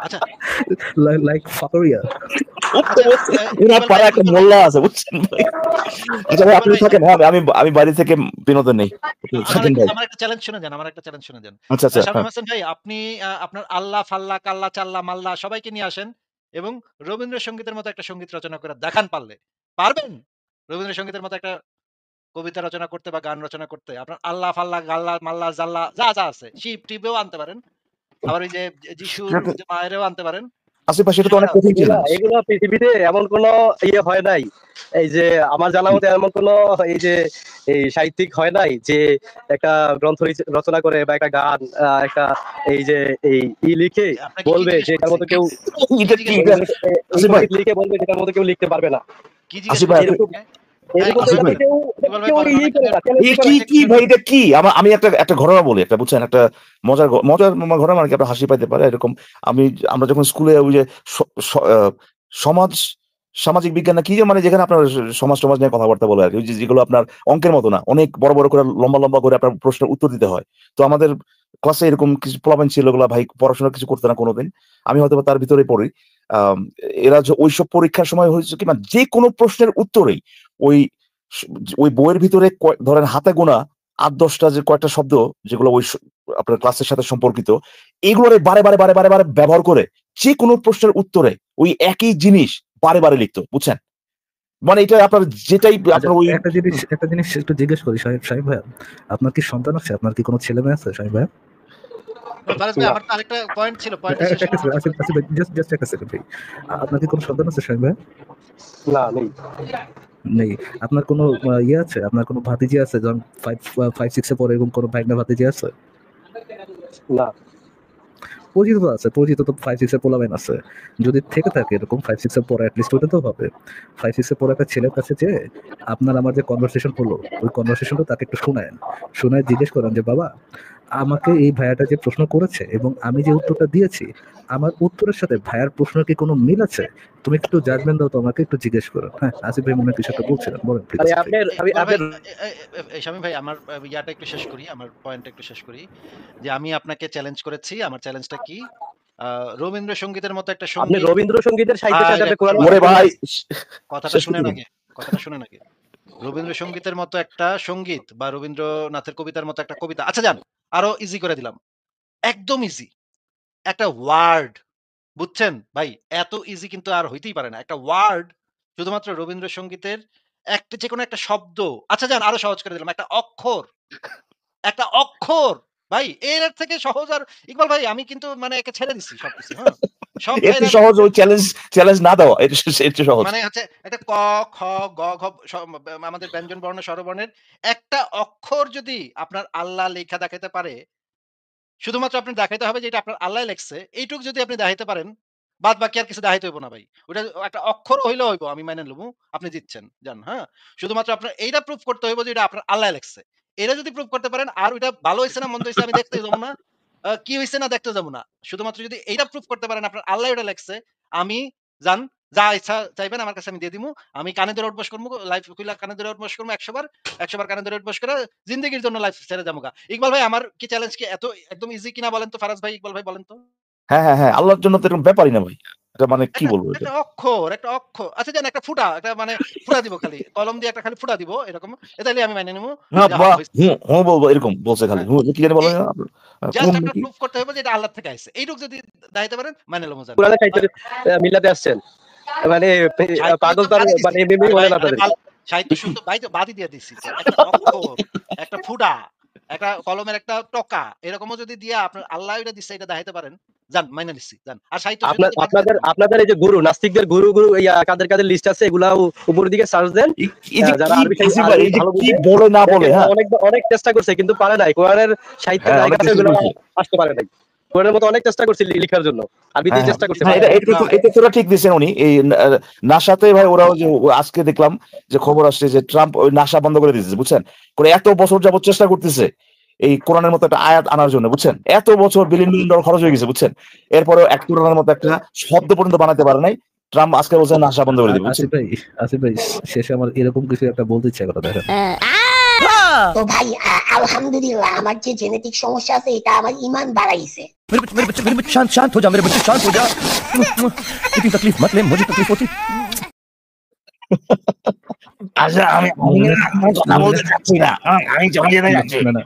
আচ্ছা, লাইক ফাকরিয়া। আচ্ছা, উনার ইকবাল ভাই, পাড়ায় একটা মোল্লা আছে, বুঝছেন ভাই? আচ্ছা ভাই, ইকবাল আপনি ভাই, থাকেন, হ্যাঁ, আমি আমি বাড়ি থেকে বিনোদন নেই, একটু থাকেন ভাই। আমার একটা চ্যালেঞ্জ শুনে যান, আমার একটা চ্যালেঞ্জ শুনে যান। আচ্ছা আচ্ছা, শামীম হ্যাঁ। হোসেন ভাই, আপনি আপনার আল্লাহ, ফাল্লাহ, কাল্লা, চাল্লা, মাল্লা সবাইকে নিয়ে আসেন এবং রবীন্দ্রসঙ্গীতের মতো একটা সঙ্গীত রচনা করে দেখান পারলে। পারবেন? রবীন্দ্রসঙ্গীতের মতো একটা কবিতা রচনা করতে বা গান রচনা করতে? আপনার আল্লাহ, ফাল্লাহ, গাল্লা, মাল্লা, জাল্লা যা আছে, শিব-টিপেও আনতে পারেন। আবার ওই যে যিশুর সেটা ওই যে মায়েরও আনতে পারেন। আসিফ ভাই, সেটা তো সমস্যা অনেক নাই। কঠিন এগুলা চ্যালেঞ্জ। এগুলা পৃথিবীতে এমন কোন ইয়ে হয় নাই, এই যে আমার জানা মতে এমন কোন এই যে এই সাহিত্যিক হয় নাই যে একটা গ্রন্থ রচনা করে বা একটা গান একটা এই যে এই লিখে আপনাকে কি বলবে জিজ্ঞেস যে এটার করছি? মতো কেউ এটা কি জিজ্ঞেস এটা? করছি? এই আসিফ ভাই, সঙ্গীত লিখে বলবে যেটার মতো কেউ লিখতে পারবে না। কি জিজ্ঞেস আসিফ ভাই, করছি আপনি, এরকম আপনাকে? এরকম তো আসিফ এটাতে ভাই, কেউ ইকবাল ভাই বলেন, ইয়ে অনেক করে না, চ্যালেঞ্জ এ করে কি না। কি ভাই, এটা কি? আমি একটা একটা ঘটনা বলি, একটা বুঝছেন, একটা মজার মজার ঘটনা, মানে কি আপনার হাসি পাইতে পারে এরকম। আমি আমরা যখন স্কুলে ওই যে স- স- আহ, সমাজ সামাজিক বিজ্ঞান না কি যে, মানে যেখানে আপনার সমাজ সমাজ নিয়ে কথাবার্তা বলে আর কি, ওই যেগুলো আপনার অঙ্কের মতো না, অনেক বড় বড় করে লম্বা লম্বা করে আপনার প্রশ্নের উত্তর দিতে হয়। তো আমাদের ক্লাসে এরকম কিছু পোলাপান ছিল, ওগুলা ভাই পড়াশোনা কিছু করতে না কোনোদিন, আমি হয়তো বা তার ভিতরে পড়ি। আহ এরা ওইসব পরীক্ষার সময় হয়েছে কি, মানে যে কোনো প্রশ্নের উত্তরেই ওই ওই বইয়ের ভিতরে ধরেন হাতে গোনা ৮-১০টা যে কয়েকটা শব্দ, যেগুলো ওই আপনার ক্লাসের সাথে সম্পর্কিত, এগুলোরে বারে বারে বারে বারে বারে ব্যবহার করে যে কোনো প্রশ্নের উত্তরে ওই একই জিনিস বারে বারে লিখতো, বুঝছেন? মানে এটা আপনার যেটাই আচ্ছা, আপনার ওই একটা জিনিস একটু জিজ্ঞেস করি, শাহিব ভাইয়া, আপনার কি সন্তান আছে? আপনার কি কোনো ছেলে মেয়ে আছে শাহিব ভাইয়া? ফারাজ ভাই, না আমার তো আরেকটা পয়েন্ট ছিল। পয়েন্টটা শেষ একটা হলে সেকেন্ড, বলতে আসিফ পারবেন। আসিফ ভাই, জাস্ট একটা সেকেন্ড ভাই, আপনার কি কোনো সন্তান আছে শাহিব ভাইয়া? না নেই। নেই। আপনার কোনো ইয়ে আছে, আপনার কোনো ভাতিজি আছে, যখন ফাইভ ফাইভ সিক্সে পড়ে, এরকম কোনো ভাইনা ভাতিজি আছে? না। পরিচিত তো আছে, পরিচিত তো ফাইভ সিক্স এর পোলাবেন আছে। যদি থেকে থাকে এরকম ফাইভ সিক্স এর পরে, অ্যাটলিস্ট ওটা তো হবে। ফাইভ সিক্স এর পরে একটা ছেলের কাছে যে আপনার আমার যে কনভারসেশন হলো, ওই কনভারসেশনটা তাকে একটু শোনায়েন, শোনায় জিজ্ঞেস করেন যে বাবা, আমাকে এই ভাইয়াটা যে প্রশ্ন করেছে এবং আমি যে উত্তরটা দিয়েছি, আমার উত্তরের সাথে ভাইয়ার প্রশ্নের কি কোনো মিল আছে? তুমি একটু জাজমেন্ট দাও তো, আমাকে একটু জিজ্ঞেস করো। হ্যাঁ, আসিফ ভাই মনে হয় কিছু একটা বলছিলেন, বলেন প্লিজ মানে আসিফ ভাই। আপনার ইকবাল ভাই, আপনার শামীম ভাই, আমার ইয়াটা একটু শেষ করি, আমার পয়েন্টটা একটু শেষ করি। যে আমি আপনাকে চ্যালেঞ্জ করেছি। আমার চ্যালেঞ্জটা কি? রবীন্দ্রসঙ্গীতের মতো একটা আপনি সঙ্গীত। রবীন্দ্রসঙ্গীতের সাহিত্যের ভাই সাথে আপনি একবার কোরআনের ওরে সাথে ভাই, মিলান। কথাটা শেষ করতে শুনেন দিন। আগে। কথাটা শুনেন আগে। রবীন্দ্রসঙ্গীতের মতো একটা সঙ্গীত বা রবীন্দ্রনাথের কবিতার মতো একটা কবিতা। আচ্ছা যান, আরো ইজি করে দিলাম। একদম ইজি। একটা ওয়ার্ড, বুঝছেন ভাই? এত ইজি কিন্তু আর হইতেই পারে না। একটা ওয়ার্ড শুধুমাত্র রবীন্দ্রসঙ্গীতের একটা যেকোনো একটা শব্দ। আচ্ছা যান, আরো সহজ করে দিলাম। একটা অক্ষর, একটা অক্ষর। ভাই এর থেকে সহজ আর, ইকবাল ভাই, আমি কিন্তু মানে একে ছেড়ে দিছি সবকিছু, হ্যাঁ? সব এর ছাইড়া চেয়ে আমি সহজ ওই চ্যালেঞ্জ না দেওয়া, এটা এর চেয়ে সহজ। মানে হচ্ছে একটা ক, খ, গ, ঘ আমাদের ব্যঞ্জন বর্ণ, স্বরবর্ণের একটা অক্ষর যদি আপনার আল্লাহ লেখা দেখাইতে পারে, শুধুমাত্র আপনি দেখাইতে হবে যে এটা আপনার আল্লাহ লেখছে। এইটুক যদি আপনি দেখাইতে পারেন, বাদ বাকি আর কিছু দেখাইতে হইব না ভাই। ওটা একটা অক্ষর হইলেও হইব, আমি মাইনে লমু। আপনি জিতছেন। যান, হ্যাঁ? শুধুমাত্র আপনার এইটা প্রুফ করতে হইব যে এটা আপনার আল্লাহ লেখছে। এটা যদি প্রুফ করতে পারেন, আর ওইটা ভালো হইছে না মন্দ হইছে আমি দেখতে যাবো না। কি হইছে না দেখতে যাবো না। শুধুমাত্র যদি এইটা প্রুফ করতে পারেন আপনার আল্লাহ ওটা লেখছে, আমি যান যা ইচ্ছা চাইবেন আমার কাছে আমি দিয়ে দিমু। আমি কানে ধরে উঠবস করমু, লাইভ খুইলা কানে ধরে উঠবস করমু ১০০ বার, ১০০ বার কানে ধরে উঠবস করে জিন্দেগির জন্য লাইভ ছেড়ে যামুগা। ইকবাল ভাই আমার কি চ্যালেঞ্জ কি এত একদম ইজি কিনা বলেন তো ফারাজ ভাই, ইকবাল ভাই বলেন তো? হ্যাঁ, হ্যাঁ, হ্যাঁ। আল্লাহর জন্য তো এরকম ব্যাপারই না ভাই। এটা মানে কি একটা বলবো এটা? একটা অক্ষর। আচ্ছা জান একটা ফুটা, একটা মানে ফুটা দিব খালি। কলম দিয়ে একটা খালি ফুটা দিব এরকম। তাইলে আমি মাইনে নিমু হ্যাঁ, যে হ্যাঁ বাহ! হইছে। বলবো এরকম বলছে খালি। হ্যাঁ। কি জানি বলে এই না? জাস্ট কোন আপনার নাকি? প্রুফ করতে হবে যে এটা আল্লাহ থেকে আইছে। এইটুক যদি দাইতে পারেন মাইনে লমু জান। কোরআনের সাহিত্যে মিলাতে আসছেন। মানে সাহিত্য পাগল তো তো আর বাদই দিছি। মানে এমনি আরে বলে ভাই, না আরে তাদেরকে। সাহিত্য শুদ্ধ ভাই তো বাদই দিয়ে দিছি তো। একটা অক্ষর, একটা ফুটা, একটা কলমের একটা টকা এরকমও যদি দিয়া আপনার আল্লাহ এটা দিছে এটা দেখাইতে পারেন, যান মাইনা নিচ্ছি যান। আর সাহিত্য শুদ্ধ তো বাদ আপনাদের দিলাম। আপনাদের এই যে গুরু নাস্তিকদের গুরু ইয়া কাদের লিস্ট আছে এগুলাও উপরের দিকে সার্চ দেন। এই যে যারা কি আসিফ ভাই আরবি এই যে ভালো কি বুঝে বলে না বলে, দেখেন হ্যাঁ? অনেক চেষ্টা করছে কিন্তু পারে নাই। কোরআনের সাহিত্যের হ্যাঁ, অনেক জায়গা আছে চেষ্টা ওগুলো করেছে। আসতে পারে নাই। কোরআনের মতো অনেক চেষ্টা করছে লিখার জন্য। আরবিতেই হ্যাঁ, হ্যাঁ। চেষ্টা করছে হ্যাঁ, পারে এটা নাই। এটা তথ্যটা ঠিক দিয়েছেন উনি। এই নাসাতে ভাই ওরা ওই যে আজকে দেখলাম যে খবর আসছে যে ট্রাম্প ওই নাসা বন্ধ করে দিয়েছে, বুঝছেন? করে এত বছর যাবত চেষ্টা করতেছে এই কোরআনের মতো একটা আয়াত আনার জন্য, বুঝছেন? এত বছর বিলিয়ন ডলার খরচ হয়ে গেছে, বুঝছেন? এরপরেও এক কোরআনের মতো একটা শব্দ পর্যন্ত বানাতে পারে নাই। ট্রাম্প আজকে বলছে নাসা বন্ধ করে দিবে, বুঝছেন? আসিফ ভাই শেষে আমার এরকম কিছু একটা বলতে ইচ্ছা করে দেখেন। তো ভাই আলহামদুলিল্লাহ আমার যে জেনেটিক সমস্যা আছে এটা আমার ইমান বাড়াইছে। मेरे बच्चे शांत शांत हो जा मेरे बच्चे शांत हो जा इतनी तकलीफ मत ले मुझे तकलीफ होती আচ্ছা আমি কথা বলতে চাচ্ছি না, আমি চলে যেতে যাচ্ছি। না না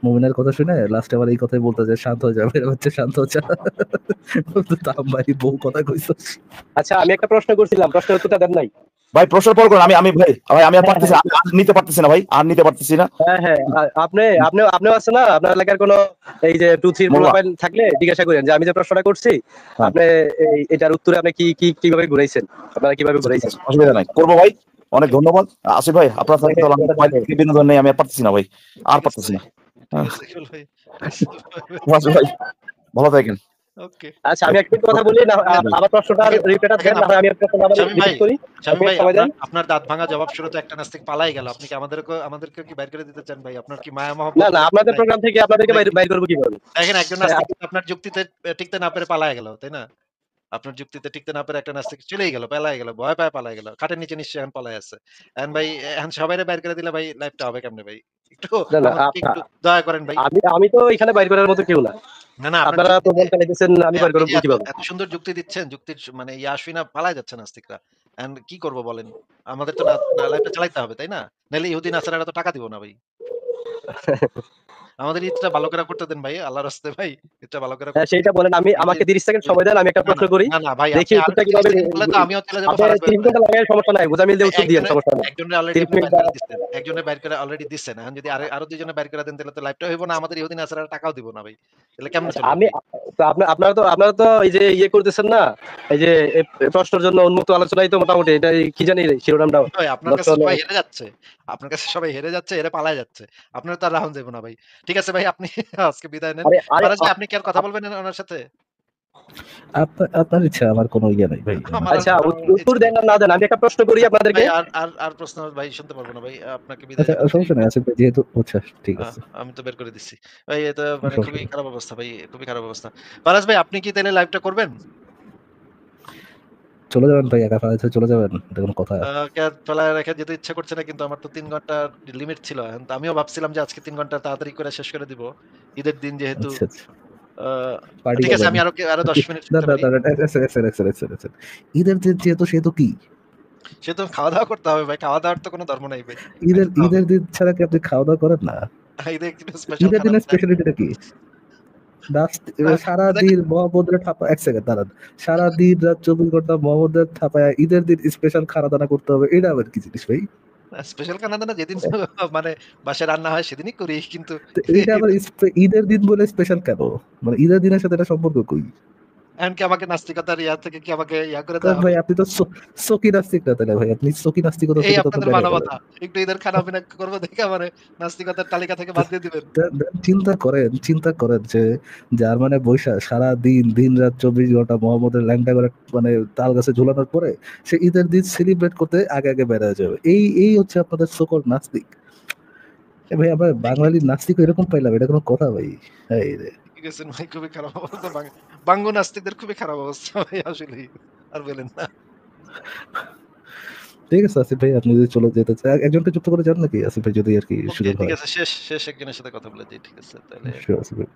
মুমিনের কথা শুনে লাস্টে আবার এই কথাই বলতে যায় শান্ত হয়ে যাবে হচ্ছে শান্ত হচ্ছে তাম ভাই বউ কথা কইছস। আচ্ছা আমি একটা প্রশ্ন করছিলাম, প্রশ্নের উত্তরটা দেন নাই। ভাই প্রশ্ন পর করেন। আমি ভাই আমি আর পারতেছি না, আর নিতে পারতেছি না ভাই, আর নিতে পারতেছি না। হ্যাঁ আপনিও আছে না আপনার এলাকার কোনো এই যে 2-3 মোল্লা। প্রোফাইল থাকলে জিজ্ঞাসা করেন যে আমি যে প্রশ্নটা করছি হ্যাঁ। আপনি এটার উত্তরে আপনি কিভাবে ঘুরাইছেন, আপনারা কিভাবে ঘুরাইছেন। অসুবিধা নাই, করবো ভাই। অনেক ধন্যবাদ আসিফ ভাই, আপনার সাথে তো আমার মোবাইল থেকে বিনোদন নেই, আমি আর পারতেছি না ভাই, আর পারতেছি না। ঠিক আছে ইকবাল ভাই। আসিফ ভাই ভালো থাকেন। ওকে। আচ্ছা আমি একটা কথা বলি না, আবার প্রশ্নটা রিপিট দেন না হয় আমি একটা প্রশ্ন আবার শামীম ভাই, রিপিট করি। শামীম ভাই সময় দেন। আপনার দাঁত ভাঙা জবাব শুনে তো একটা নাস্তিক পালাই গেল। আপনি কি আমাদেরকে কি বাইর করে দিতে চান ভাই? আপনার কি মায়া না মহব্বত না আপনাদের নাই? প্রোগ্রাম থেকে আপনাদেরকে বাইর করব কিভাবে। দেখেন একজন নাস্তিক কিন্তু আপনার যুক্তিতে টিকতে না পেরে পালায়া গেল, তাই না? আপনার যুক্তিতে টিকতে না পেরে একটা নাস্তিক চলেই গেল, পালায়া গেল, ভয় পায় পালায়া গেল। খাটের নিচে নিশ্চয়ই এখন পলায় আছে। এখন ভাই এখন সবাইরে বাইর করে দিলে ভাই লাইফটা হবে কেমনে ভাই? একটু না আমাদেরকে একটু দয়া করেন ভাই। আমি তো এখানে বাইর করার মতো কেউ না। না, না আপনার আপনারা যুক্তিতে প্রোগ্রাম চালাইতেছেন আমি ভাই বাইর আপনি করব যে কিভাবে। এত সুন্দর যুক্তি দিচ্ছেন, যুক্তির মানে শুই না পালায় যাচ্ছে নাস্তিকরা। এখন কি করব বলেন? আমাদের তো লাইফটা চালাইতে হবে, তাই না? নাইলে ইহুদি নাসারারা তো টাকা দিব না ভাই। আমাদের ঈদটা ভালো করে করতে দেন ভাই। আল্লাহর রাস্তায় ভাই ঈদটা ভালো করে হ্যাঁ করতে সেইটা বলেন। আমাকে 30 সেকেন্ড সময় দেন, আমি একটা প্রশ্ন করি। না ভাই দেখি আপনি উত্তরটা আরো 30 কিভাবে। সেকেন্ড বললে তো আমিও চলে যাবো আপনি ফারাজ 30 ভাইয়ের। ঘন্টা লাগায় সমস্যা নাই, বুঝা মিল দিয়ে উত্তর দিয়েন, সমস্যা নাই। একজনের অলরেডি 30 আপনি মিনিট বাইর করে দিচ্ছেন। একজনের বাইর করে অলরেডি দিচ্ছেন। এখন যদি আরো দুইজনে বাইর করে দেন তাহলে তো লাইভটা হইব না। আমাদের ইহুদি নাসারারা টাকাও দিব না ভাই। তাহলে কেমনে আচ্ছা চলবে আমি ভাই? তো আপনারা তো এই যে ইয়ে করতেছেন না, এই যে প্রশ্নের জন্য উন্মুক্ত আলোচনাই তো মোটামুটি এটা কি জানি শিরোনামটা ভাই আপনার নষ্ট কাছে হলো। সবাই হেরে যাচ্ছে। আপনার কাছে সবাই হেরে যাচ্ছে, হেরে পালায় যাচ্ছে। আপনার তো আর রাহুল যাইব না ভাই। ঠিক আছে ভাই আপনি আজকে বিদায় নেন। আরে আরে ফারাজ ভাই আপনি কি আর কথা বলবেন ওনার সাথে? আপনার ইচ্ছা, আমার কোনো ইয়ে নাই ভাই। আমার আচ্ছা উত্তর ইচ্ছা দেন নাই। না দেন আমি একটা প্রশ্ন করি আপনাদেরকে। ভাই আর প্রশ্ন ভাই শুনতে পারবো না ভাই। আপনাকে বিদায় আচ্ছা জানাচ্ছি। সমস্যা নাই আসিফ ভাই, যেহেতু আচ্ছা ঠিক আছে আমি তো বের করে দিচ্ছি। ভাই এটা মানে সমস্যা খুবই নেই। খারাপ অবস্থা ভাই, খুবই খারাপ অবস্থা। ফারাজ ভাই আপনি কি তাইলে লাইভটা করবেন? চলে যাবেন ভাই, একা ফালাইতে চলে যাবেন, এটা কোনো কথা? ফেলায় রেখে যেতে ইচ্ছা করছে না কিন্তু আমার তো 3 ঘন্টা লিমিট ছিল। এখন তো আমিও ভাবছিলাম যে আজকে 3 ঘন্টা তাড়াতাড়ি করে শেষ করে দিব। ঈদের দিন যেহেতু। আচ্ছা আচ্ছা আ পার্টি ঠিক আছে করবেন। আমি আরো 10 মিনিট না শুনতে না পারি। না ঈদের দিন যেহেতু সেহেতু কি সে তো খাওয়া-দাওয়া করতে হবে ভাই। খাওয়া-দাওয়ার তো কোনো ধর্ম নাই ভাই। ঈদের খাইতে তো হবে। ঈদের দিন ছাড়া কি আপনি খাওয়া দাওয়া করেন না? ঈদে একটু স্পেশাল ঈদের খানা দিনের তো চাই। স্পেশালিটিটা কি? সারাদিন মহম্মদের ঠাপা, এক সেকেন্ড দাঁড়ান, সারাদিন রাত 24 ঘন্টা মহম্মদের ঠাপায় ঈদের দিন স্পেশাল খানা দানা করতে হবে, এটা আবার কি জিনিস ভাই? স্পেশাল খানা দানা যেদিন মানে বাসায় রান্না হয় সেদিনই করি কিন্তু তো এইটা আবার ঈদের দিন বলে স্পেশাল কেন? মানে ঈদের দিনের সাথে এটা সম্পর্ক কই? এখন কি আমাকে নাস্তিকতার থেকে কি আমাকে করে তো দেওয়া হবে? ভাই আপনি তো সকি নাস্তিক না তাহলে ভাই, আপনি সকি নাস্তিকতা এই থেকে তো আপনাদের বেরিয়ে গেলেন। মানবতা। একটু ঈদের খানা পিনা করবো দেখে আমারে নাস্তিকতার তালিকা থেকে বাদ দিয়ে দিবেন। চিন্তা করেন যে যার মানে বৈশাখ সারা দিন দিন রাত 24 ঘন্টা মোহাম্মদের ল্যাংটা করে মানে তাল গাছে ঝুলানোর পরে সে ঈদের দিন সেলিব্রেট করতে আগে আগে বেড়া যাবে, এই হচ্ছে আপনাদের সকল নাস্তিক। ভাই আমরা বাঙালি নাস্তিক এরকম পাইলাম, এটা কোনো কথা ভাই? এই রে ঠিক আছে ভাই খুবই খারাপ অবস্থা। বাঙ্গু নাস্তিকদের খুবই খারাপ অবস্থা ভাই আসলেই। আর বলেন না। ঠিক আছে আসিফ ভাই, আপনি যদি চলে যেতে চান একজনকে যুক্ত করে যান নাকি আসিফ ভাই, যদি আর কি ওকে, সুযোগ ঠিক হয়। আছে, শেষ একজনের সাথে কথা বলে দিই। ঠিক আছে তাহলে। Sure, আসিফ ভাই।